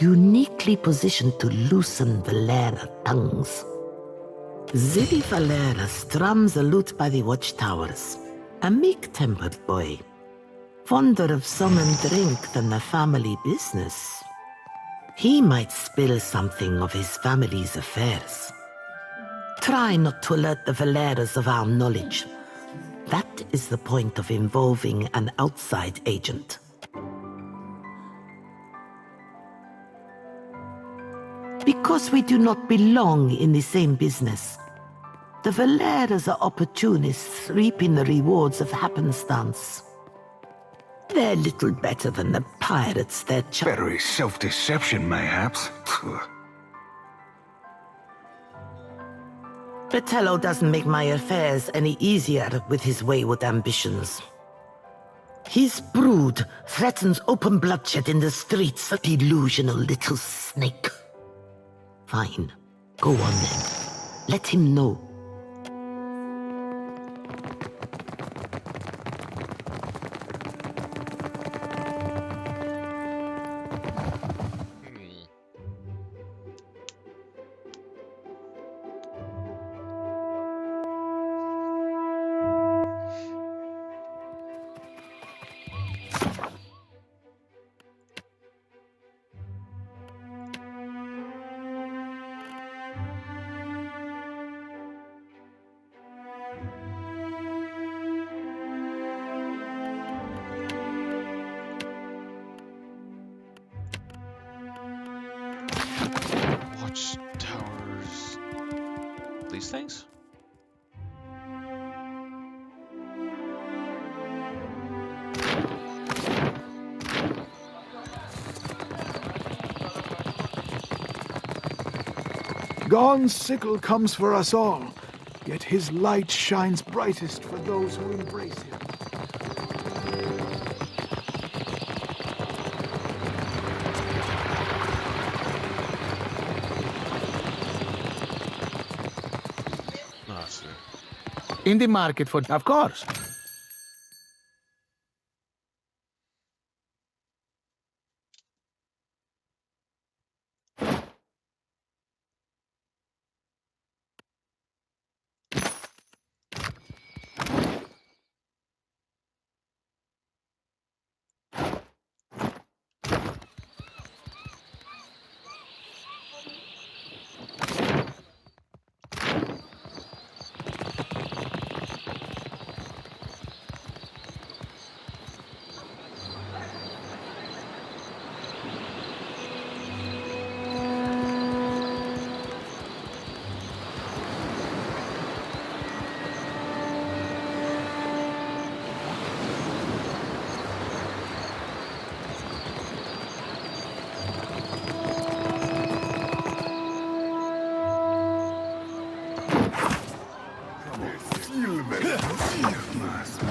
uniquely positioned to loosen Valera tongues. Zilli Valera strums a lute by the watchtowers, a meek-tempered boy. Fonder of song and drink than the family business. He might spill something of his family's affairs. Try not to alert the Valeras of our knowledge. That is the point of involving an outside agent. Because we do not belong in the same business. The Valeras are opportunists, reaping the rewards of happenstance. They're little better than the pirates they're Better is self-deception, mayhaps. Bertello doesn't make my affairs any easier with his wayward ambitions. His brood threatens open bloodshed in the streets, a delusional little snake. Fine. Go on then. Let him know. Watchtowers. These things? Gon's sickle comes for us all, yet his light shines brightest for those who embrace him. In the market for... Of course.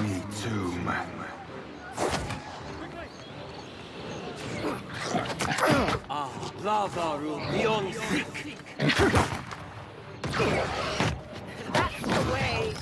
Me too, man. Lava room beyond thick. That's the way.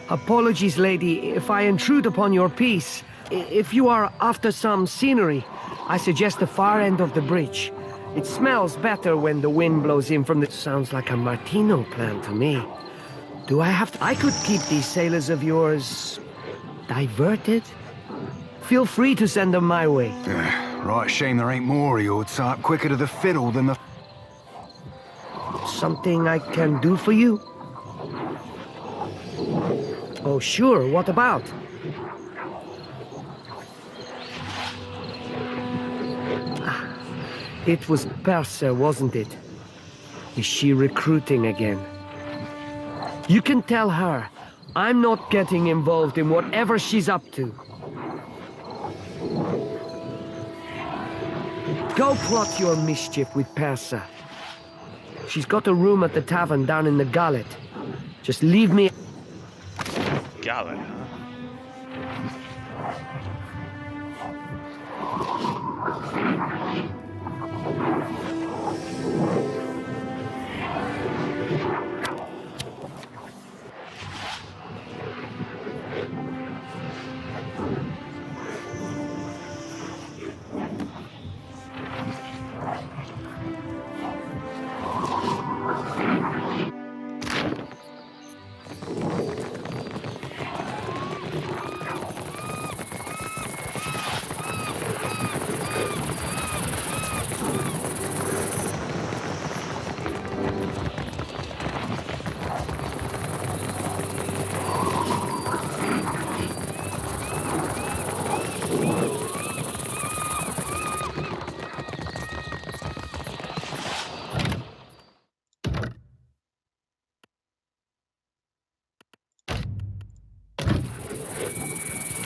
Apologies, lady, if I intrude upon your peace. If you are after some scenery, I suggest the far end of the bridge. It smells better when the wind blows in from the... Sounds like a Martino plan to me. Do I have to... I could keep these sailors of yours... diverted? Feel free to send them my way. Right, shame there ain't more of your type quicker to the fiddle than the... Something I can do for you? Oh, sure. What about? It was Persa, wasn't it? Is she recruiting again? You can tell her I'm not getting involved in whatever she's up to. Go plot your mischief with Persa. She's got a room at the tavern down in the gullet. Just leave me... Gullet, huh?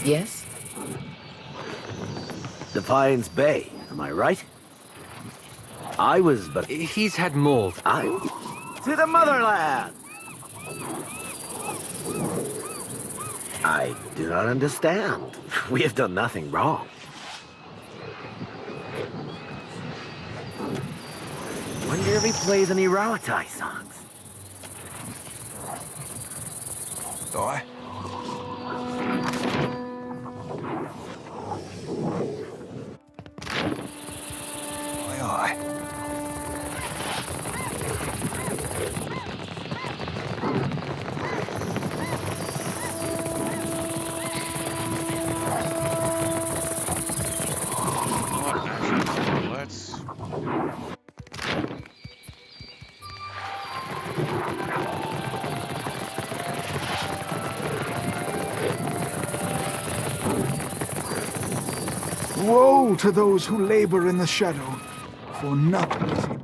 Yes? Defiance Bay, am I right? I was but... He's had mold. To the motherland! I do not understand. We have done nothing wrong. Wonder if he plays any Rawatai songs. Aye. Aye. Let's... Woe to those who labor in the shadow, for nothing is hidden.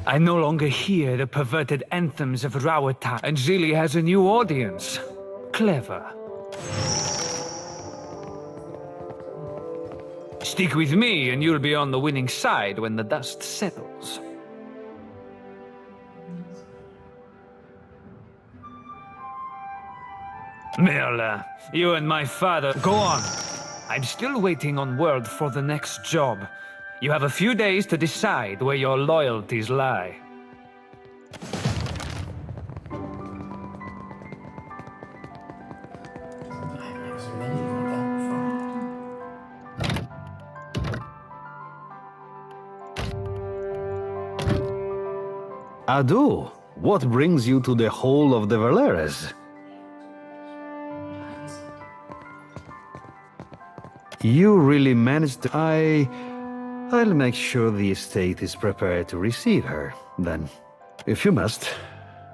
I no longer hear the perverted anthems of Rawata, and Zili has a new audience. Clever. Stick with me, and you'll be on the winning side when the dust settles. Merla, you and my father, go on. I'm still waiting on word for the next job. You have a few days to decide where your loyalties lie. Adu, what brings you to the Hall of the Valeres? You really managed to... I'll make sure the estate is prepared to receive her, then. If you must.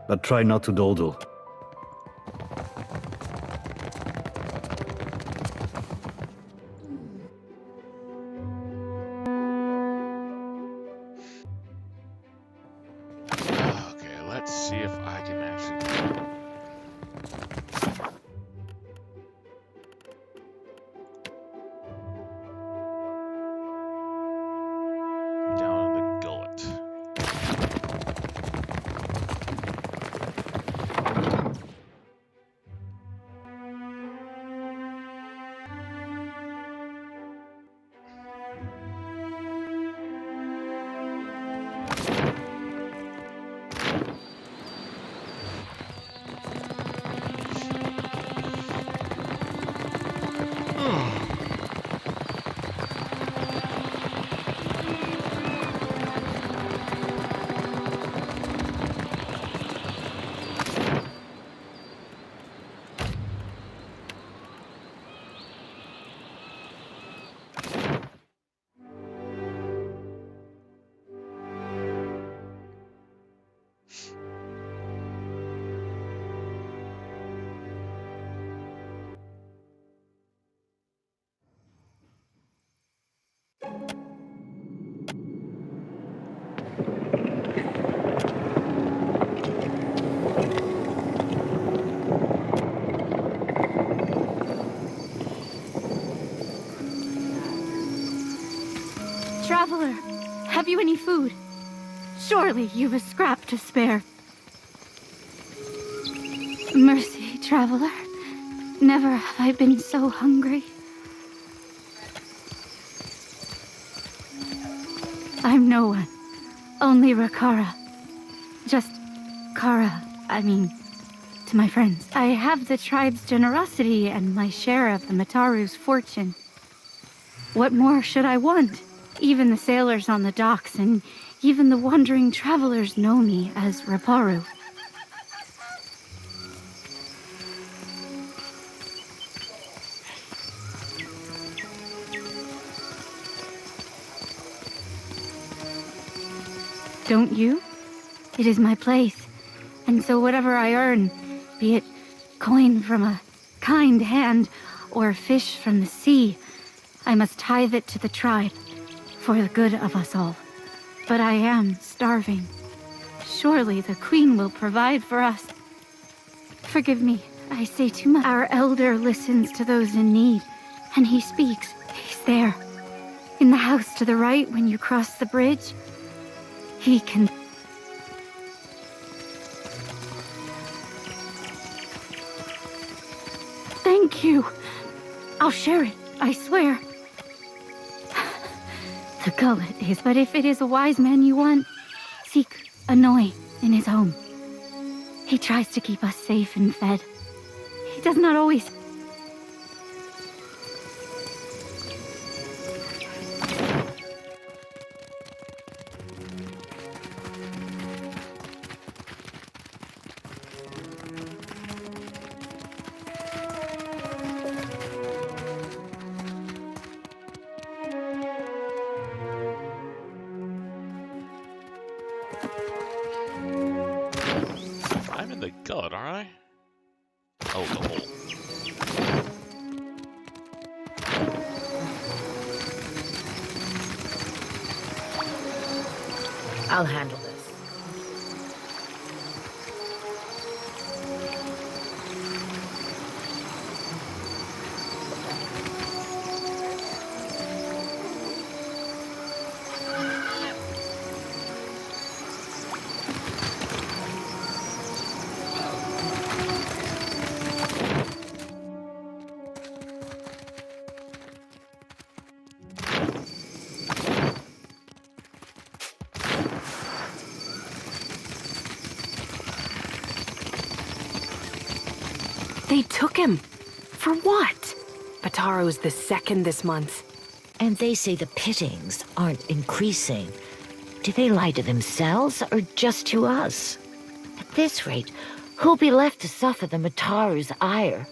But try not to dawdle. Okay, let's see if I can actually... Traveler, have you any food? Surely you've a scrap to spare. Mercy, Traveler. Never have I been so hungry. I'm no one. Only Rakara. Just Kara, I mean, to my friends. I have the tribe's generosity and my share of the Mataru's fortune. What more should I want? Even the sailors on the docks and even the wandering travelers know me as Raparu. Don't you? It is my place, and so whatever I earn, be it coin from a kind hand or fish from the sea, I must tithe it to the tribe, for the good of us all. But I am starving. Surely the queen will provide for us. Forgive me, I say too much. Our elder listens to those in need, and he speaks. He's there. In the house to the right when you cross the bridge. He can... Thank you. I'll share it, I swear. The gullet is, but if it is a wise man you want, seek Annoy in his home. He tries to keep us safe and fed. He does not always... I'm in the gullet, aren't I? Oh, the hole. I'll handle this. They took him. For what? Bataro's the second this month. And they say the pittings aren't increasing. Do they lie to themselves or just to us? At this rate, who'll be left to suffer the Mataru's ire?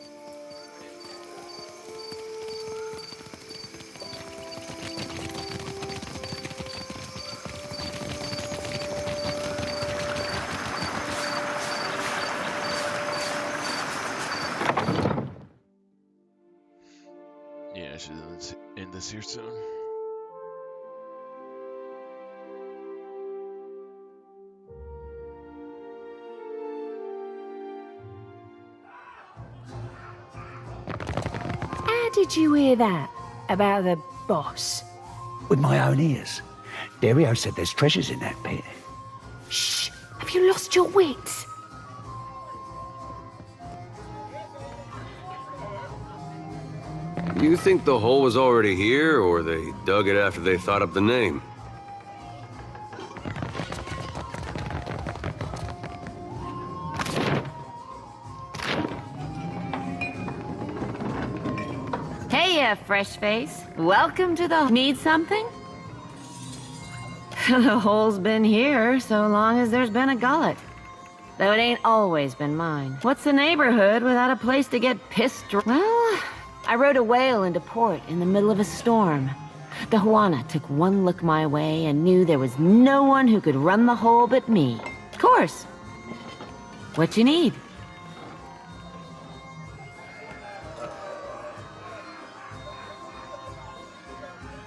Yeah, she's in this here soon. How did you hear that? About the boss? With my own ears. Dario said there's treasures in that pit. Shh! Have you lost your wits? You think the hole was already here, or they dug it after they thought up the name? Hey, fresh face. Welcome to the... Need something? The hole's been here so long as there's been a gullet. Though it ain't always been mine. What's the neighborhood without a place to get pissed? Well, I rode a whale into port in the middle of a storm. The Juana took one look my way and knew there was no one who could run the hole but me. Of course. What you need?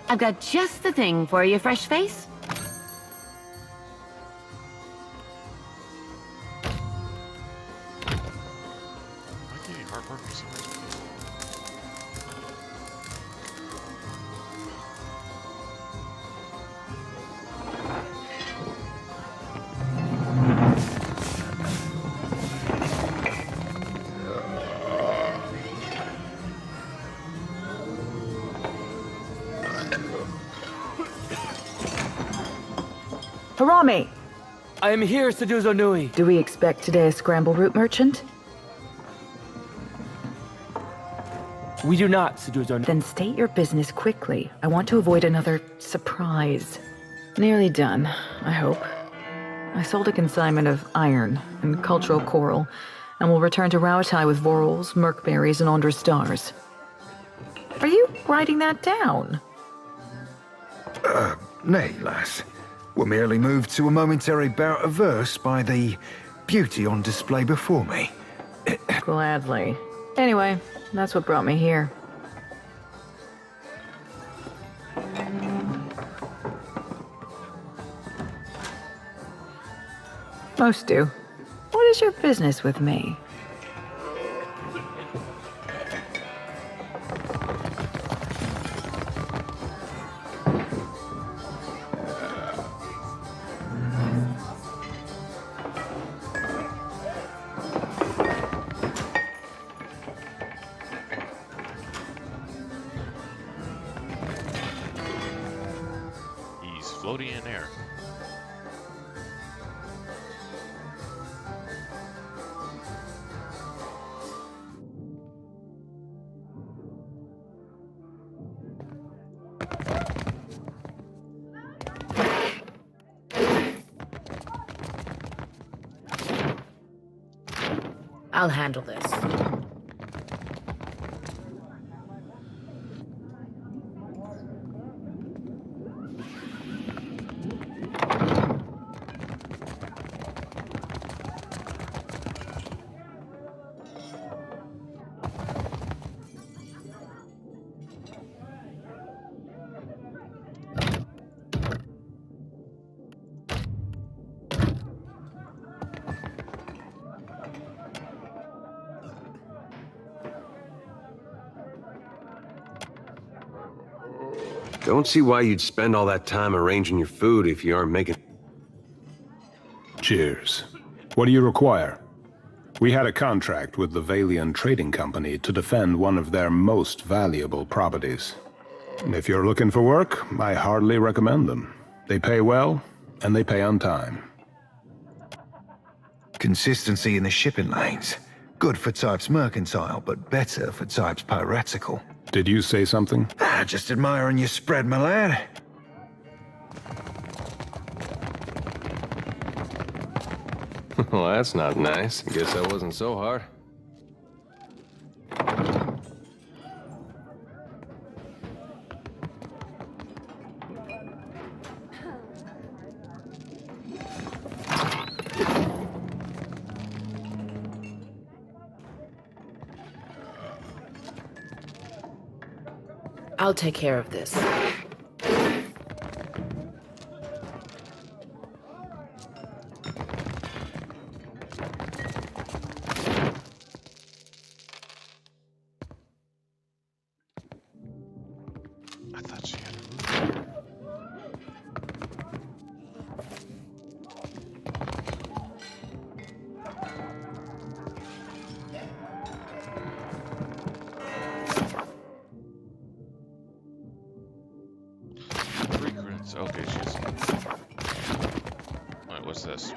I've got just the thing for you, fresh face. Harami! I am here, Seduzo Nui. Do we expect today a scramble root merchant? We do not, Seduzo Nui. Then state your business quickly. I want to avoid another surprise. Nearly done, I hope. I sold a consignment of iron and cultural coral, and will return to Rauatai with vorals, merkberries, and Andra stars. Are you writing that down? Nay, lass. We're merely moved to a momentary bout of verse by the beauty on display before me. Gladly. Anyway, that's what brought me here. Most do. What is your business with me? He's floating in air. I'll handle this. Don't see why you'd spend all that time arranging your food if you aren't making... Cheers. What do you require? We had a contract with the Valian Trading Company to defend one of their most valuable properties. If you're looking for work, I hardly recommend them. They pay well, and they pay on time. Consistency in the shipping lanes. Good for types mercantile, but better for types piratical. Did you say something? Just admiring your spread, my lad. Well, that's not nice. Guess that wasn't so hard. I'll take care of this. I thought she had a roof. Frequency. Okay, she's. Wait, what's this?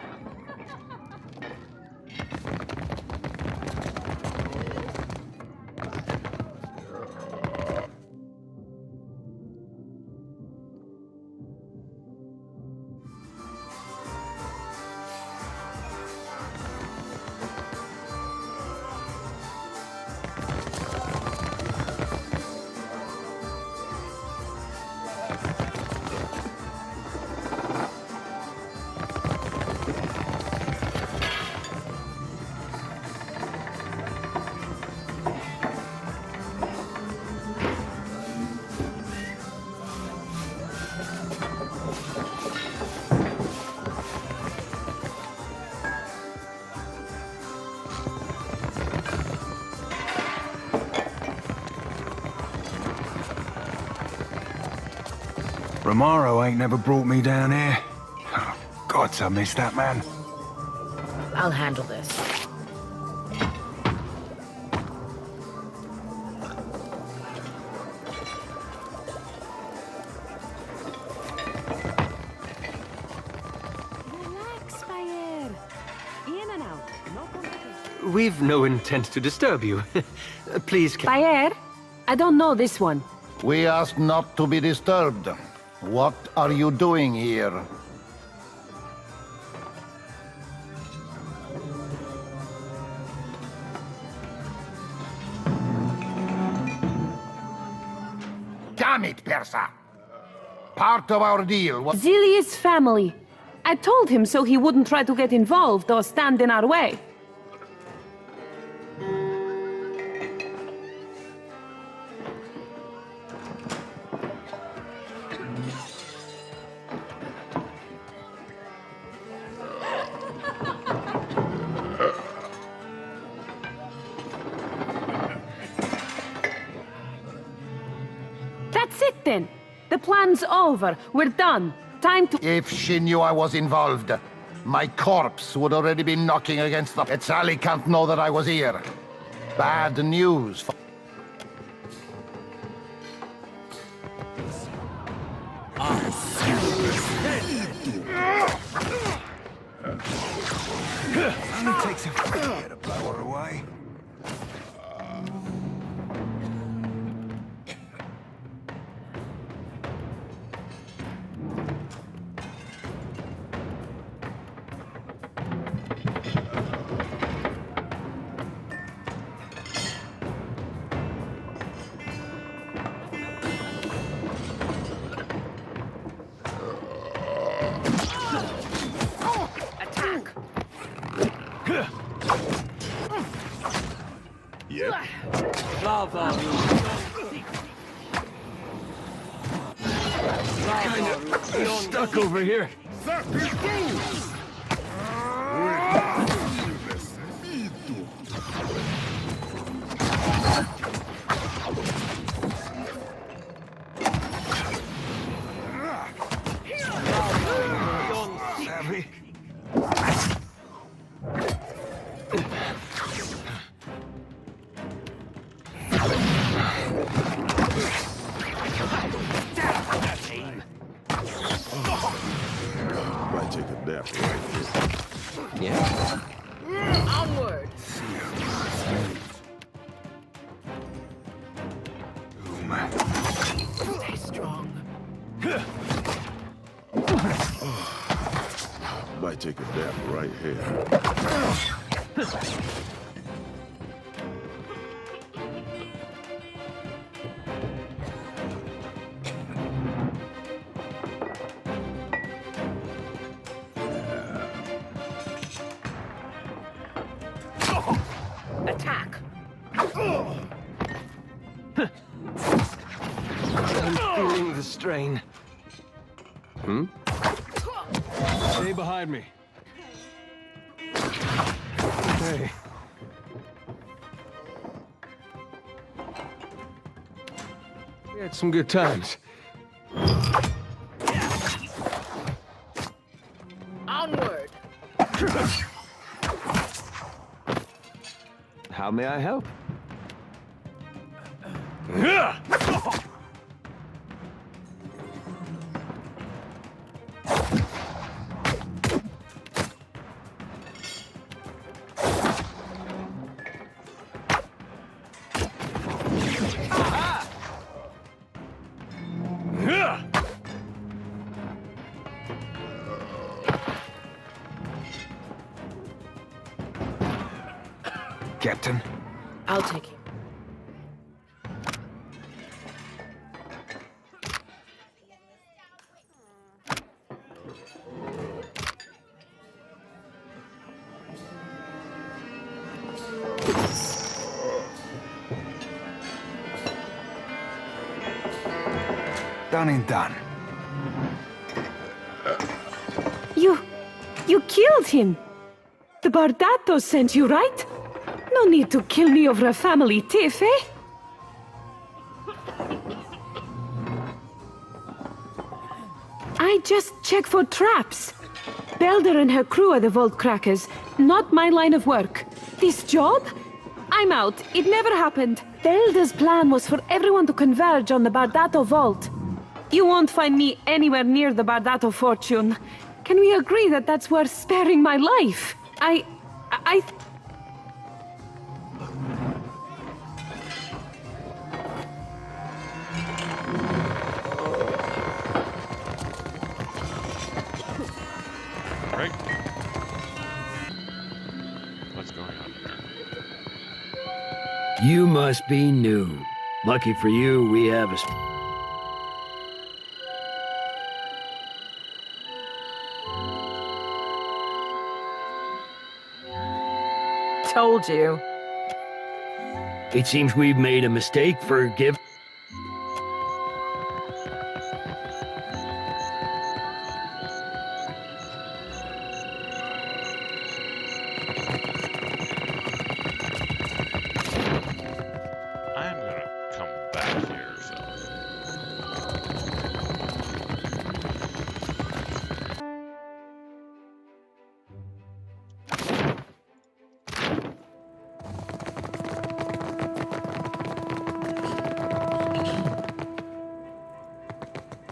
Romaro ain't never brought me down here. Oh, gods, I miss that man. I'll handle this. We've no intent to disturb you. Please, Bayer, I don't know this one. We asked not to be disturbed. What are you doing here? Damn it, Persa! Part of our deal was... Zilius' family. I told him so he wouldn't try to get involved or stand in our way. That's it then. The plan's over. We're done. Time to... If she knew I was involved, my corpse would already be knocking against the... Sally can't know that I was here. Bad news. Only takes a fire to blow her away. Stuck over here. Might take a nap right here. Yeah. Onward! Stay strong. Might take a nap right here. Attack! I'm feeling the strain. Hmm? Stay behind me. Okay. We had some good times. Onward! How may I help? Captain? I'll take him. Done and done. You killed him! The Bardato sent you, right? No need to kill me over a family tiff, eh? I just check for traps. Belder and her crew are the vault crackers, not my line of work. This job? I'm out. It never happened. Belder's plan was for everyone to converge on the Bardato vault. You won't find me anywhere near the Bardato fortune. Can we agree that that's worth sparing my life? You must be new. Lucky for you, we have a... Told you. It seems we've made a mistake. Forgive... I'm gonna come back here, so...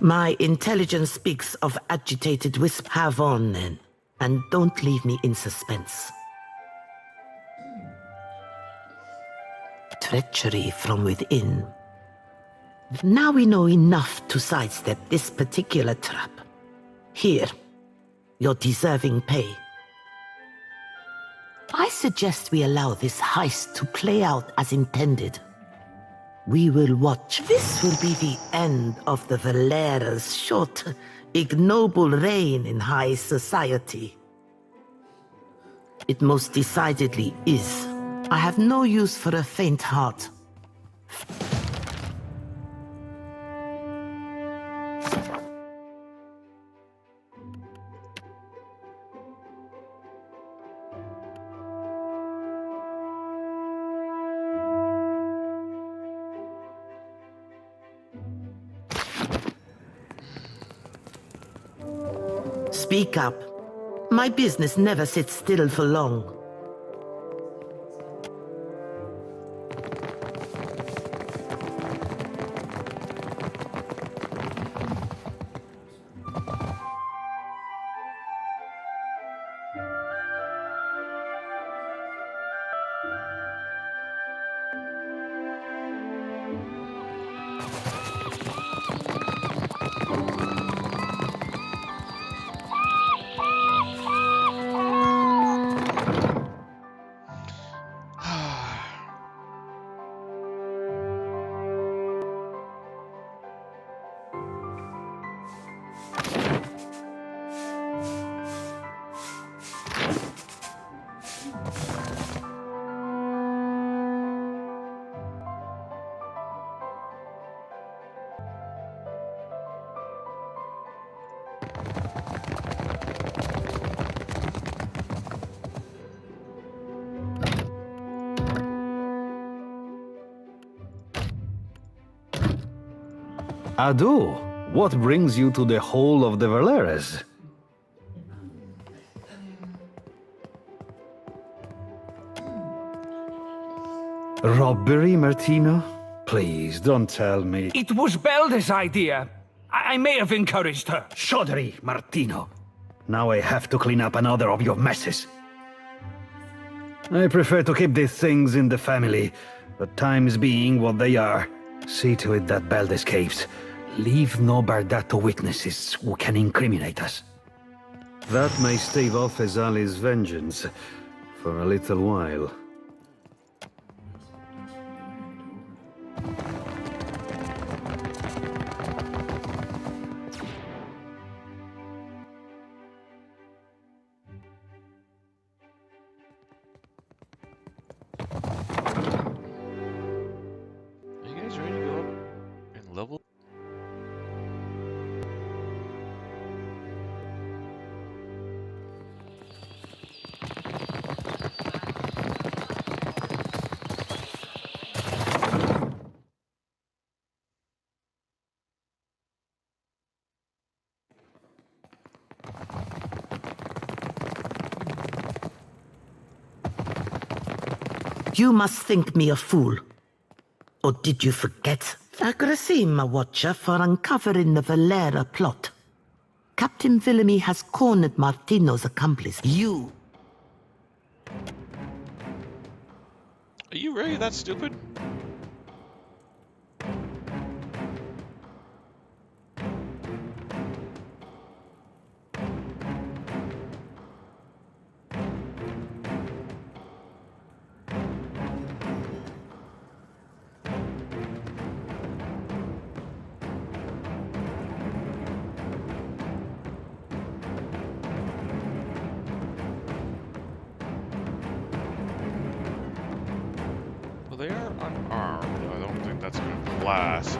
My intelligence speaks of agitated wisp. Have on, then, and don't leave me in suspense. Treachery from within. Now we know enough to sidestep this particular trap. Here, your deserving pay. I suggest we allow this heist to play out as intended. We will watch. This will be the end of the Valera's short, ignoble reign in high society. It most decidedly is. I have no use for a faint heart. Speak up. My business never sits still for long. Adu, what brings you to the Hall of the Valeras? Robbery, Martino? Please, don't tell me. It was Belda's idea. I may have encouraged her. Shoddery, Martino. Now I have to clean up another of your messes. I prefer to keep these things in the family, but times being what they are, see to it that Beld escapes. Leave no Bardato witnesses who can incriminate us. That may stave off Ezali's vengeance for a little while. Are you guys ready to go up and level? You must think me a fool. Or did you forget? Agrasima Watcher for uncovering the Valera plot. Captain Villamy has cornered Martino's accomplice. You. Are you really that stupid? they are unarmed. I don't think that's gonna last.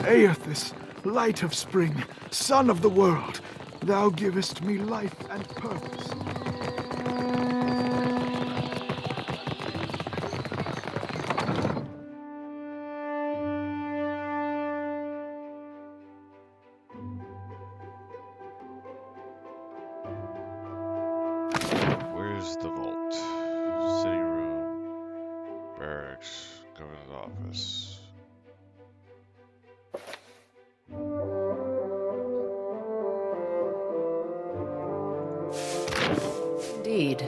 Aethys, light of spring, sun of the world, thou givest me life and purpose. Where's the vault? City room, barracks, governor's office. Indeed.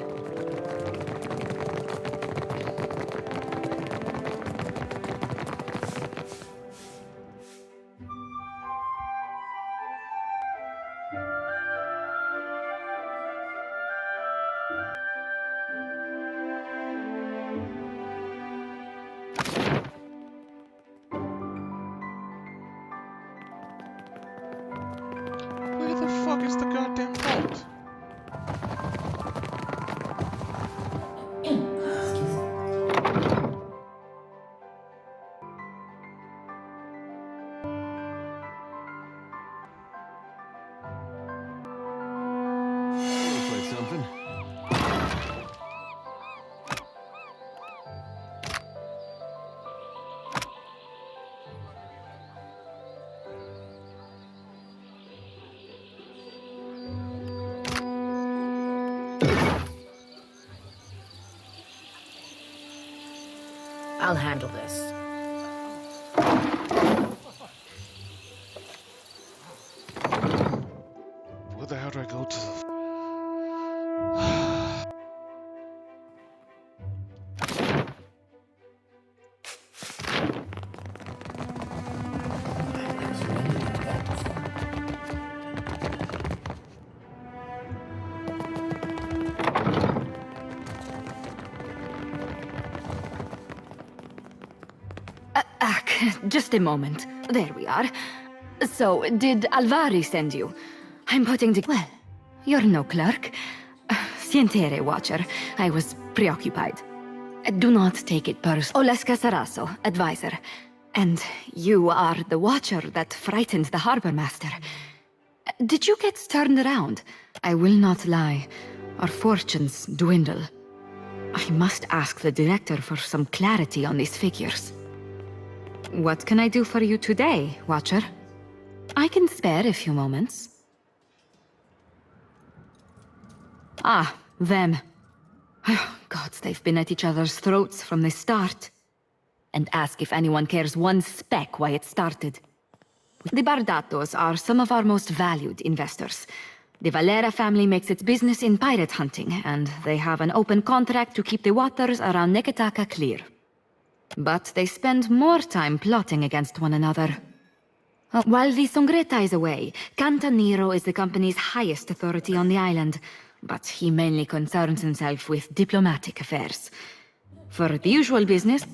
Where the fuck is the goddamn vault? Looks like something. I'll handle this. Where the hell do I go to the... Just a moment. There we are. So, did Alvari send you? I'm putting the... Well, you're no clerk. Sientere, Watcher. I was preoccupied. Do not take it personally. Oleska Saraso, advisor. And you are the Watcher that frightened the harbor master. Did you get turned around? I will not lie. Our fortunes dwindle. I must ask the director for some clarity on these figures. What can I do for you today, Watcher? I can spare a few moments. Ah, them. Gods, they've been at each other's throats from the start. And ask if anyone cares one speck why it started. The Bardatos are some of our most valued investors. The Valera family makes its business in pirate hunting, and they have an open contract to keep the waters around Neketaka clear. But they spend more time plotting against one another. While the Songreta is away, Cantaniro is the company's highest authority on the island, but he mainly concerns himself with diplomatic affairs. For the usual business...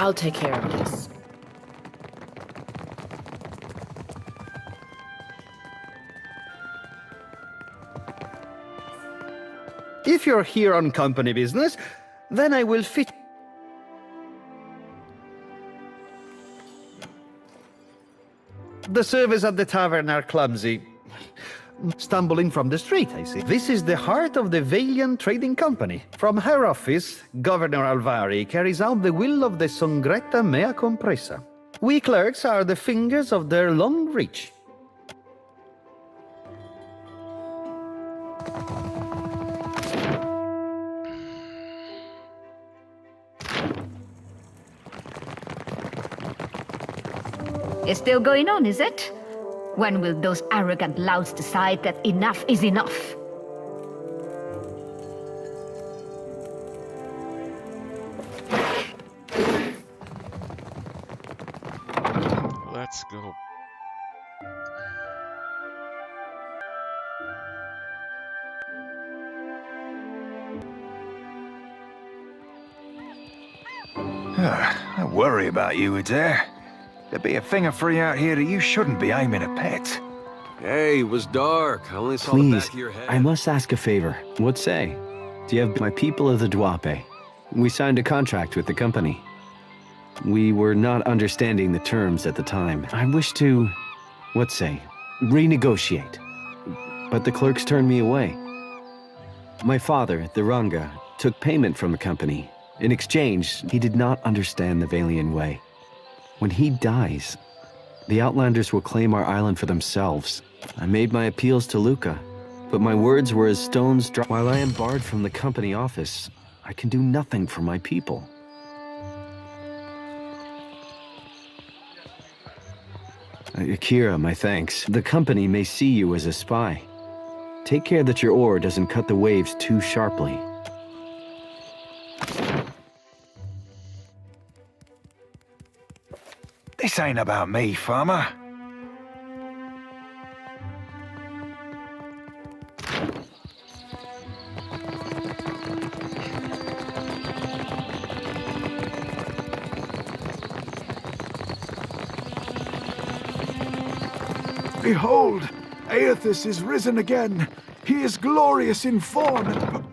I'll take care of this. If you're here on company business, then I will fit. The servers at the tavern are clumsy. Stumbling from the street, I see. This is the heart of the Valiant Trading Company. From her office, Governor Alvari carries out the will of the Songretta Mea Compressa. We clerks are the fingers of their long reach. It's still going on, is it? When will those arrogant louts decide that enough is enough? Let's go. I worry about you, Adair. There'd be a thing of free out here that you shouldn't be aiming at pets. Hey, it was dark. I only saw the Please, back of your head. I must ask a favor. What say? Do you have my people of the Dwape? We signed a contract with the company. We were not understanding the terms at the time. I wish to, what say, renegotiate. But the clerks turned me away. My father, the Ranga, took payment from the company. In exchange, he did not understand the Valian way. When he dies, the Outlanders will claim our island for themselves. I made my appeals to Luca, but my words were as stones dropped. While I am barred from the company office, I can do nothing for my people. Akira, my thanks. The company may see you as a spy. Take care that your oar doesn't cut the waves too sharply. This ain't about me, farmer. Behold, Aethys is risen again. He is glorious in form and...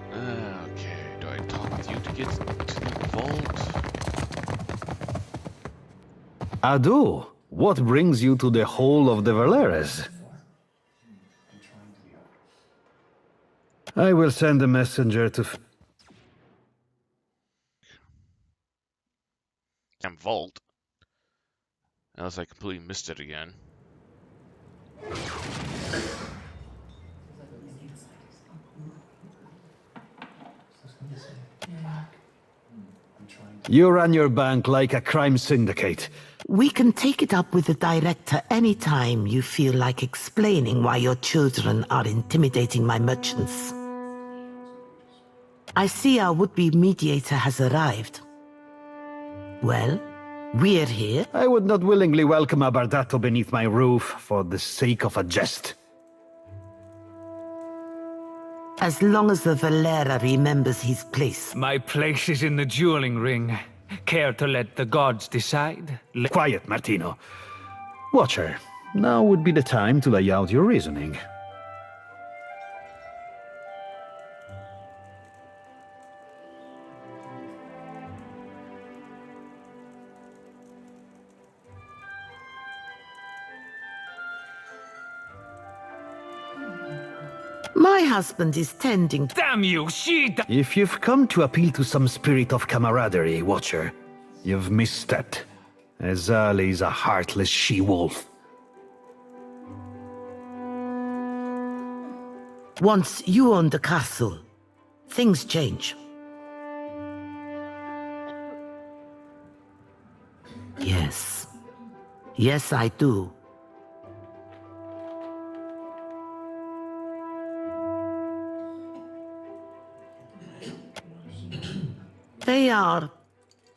Okay, do I talk with you to get to the vault? Adu, what brings you to the Hall of the Valeres? I will send a messenger to... Damn vault. Unless I completely missed it again. You run your bank like a crime syndicate. We can take it up with the director anytime you feel like explaining why your children are intimidating my merchants. I see our would-be mediator has arrived. Well, we're here. I would not willingly welcome a Bardato beneath my roof for the sake of a jest. As long as the Valera remembers his place. My place is in the dueling ring. Care to let the gods decide? Quiet, Martino. Watcher, now would be the time to lay out your reasoning. My husband is tending... Damn you, she... If you've come to appeal to some spirit of camaraderie, Watcher, you've misstepped. Azali's a heartless she-wolf. Once you own the castle, things change. Yes. Yes, I do. They are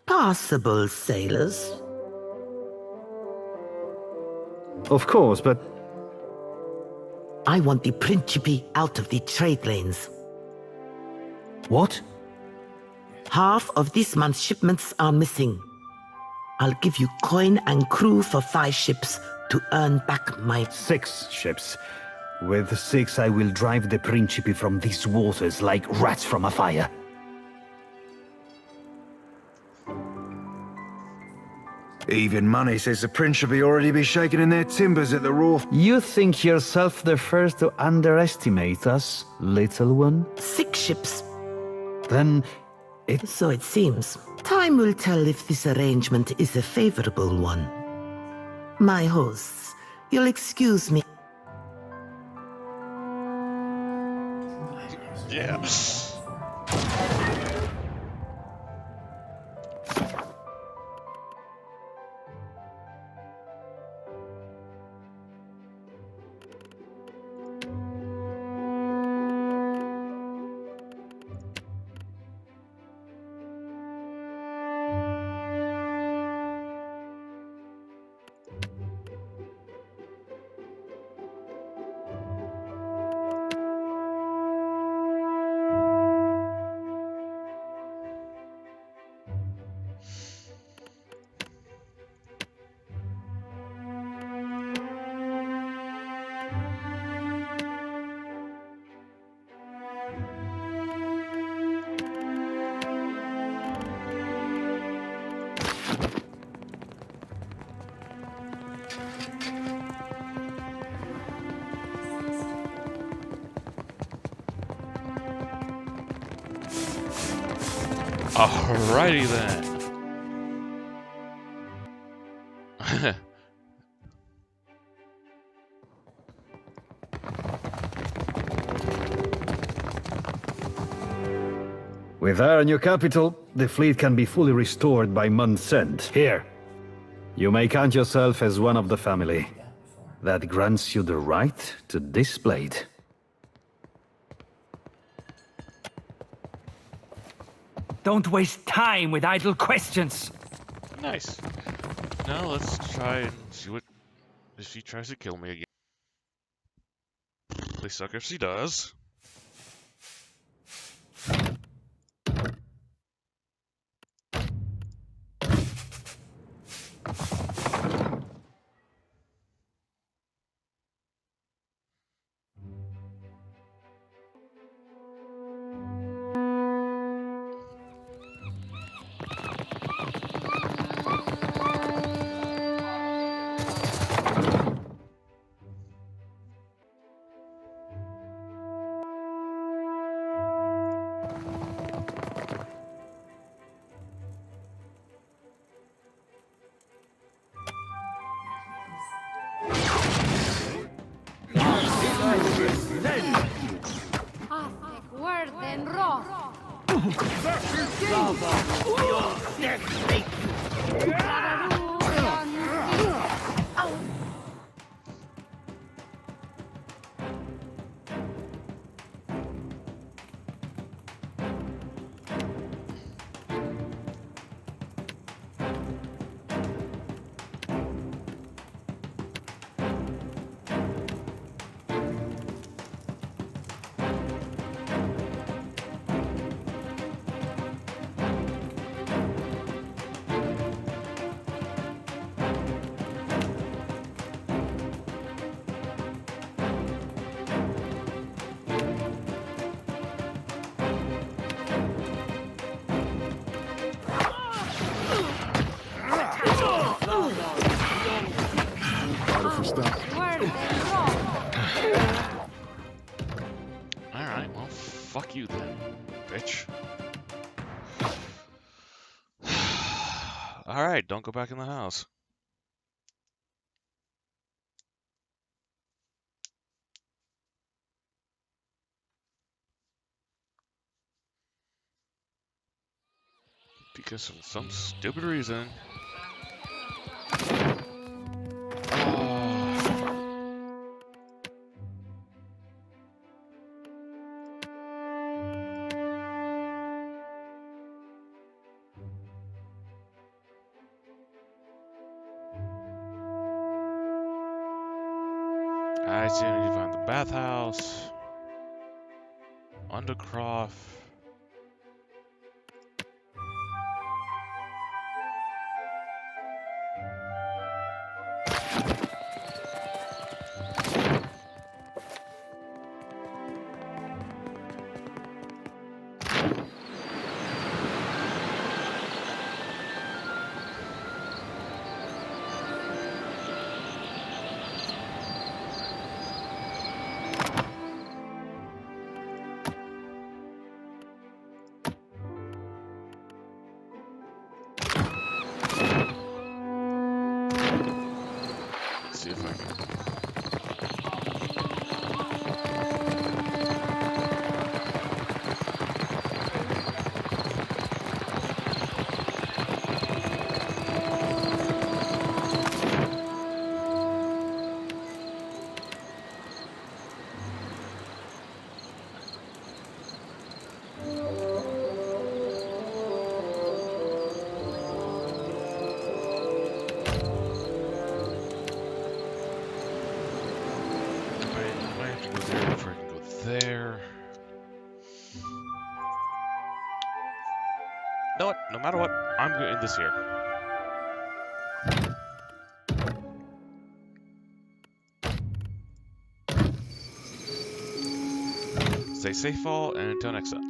passable sailors. Of course, but I want the Principe out of the trade lanes. what? Half of this month's shipments are missing. I'll give you coin and crew for 5 ships to earn back my... 6 ships. With 6, I will drive the Principe from these waters like rats from a fire. Even money says the Principe already be shaking in their timbers at the raw. You think yourself the first to underestimate us, little one? 6 ships. Then So it seems. Time will tell if this arrangement is a favorable one. My hosts, you'll excuse me. Yeah. Alrighty then. with our new capital, the fleet can be fully restored by month's end. Here, you may count yourself as one of the family. That grants you the right to this blade. Don't waste time with idle questions. Nice. Now let's try and see what if she tries to kill me again. They suck if she does. Alright, well, fuck you then, bitch. Alright, don't go back in the house. Because of some stupid reason. Alright, so you need to find the bathhouse. Undercroft. See if I can. There. You know what? No matter what, I'm going to end this here. Stay safe, all, and until next time.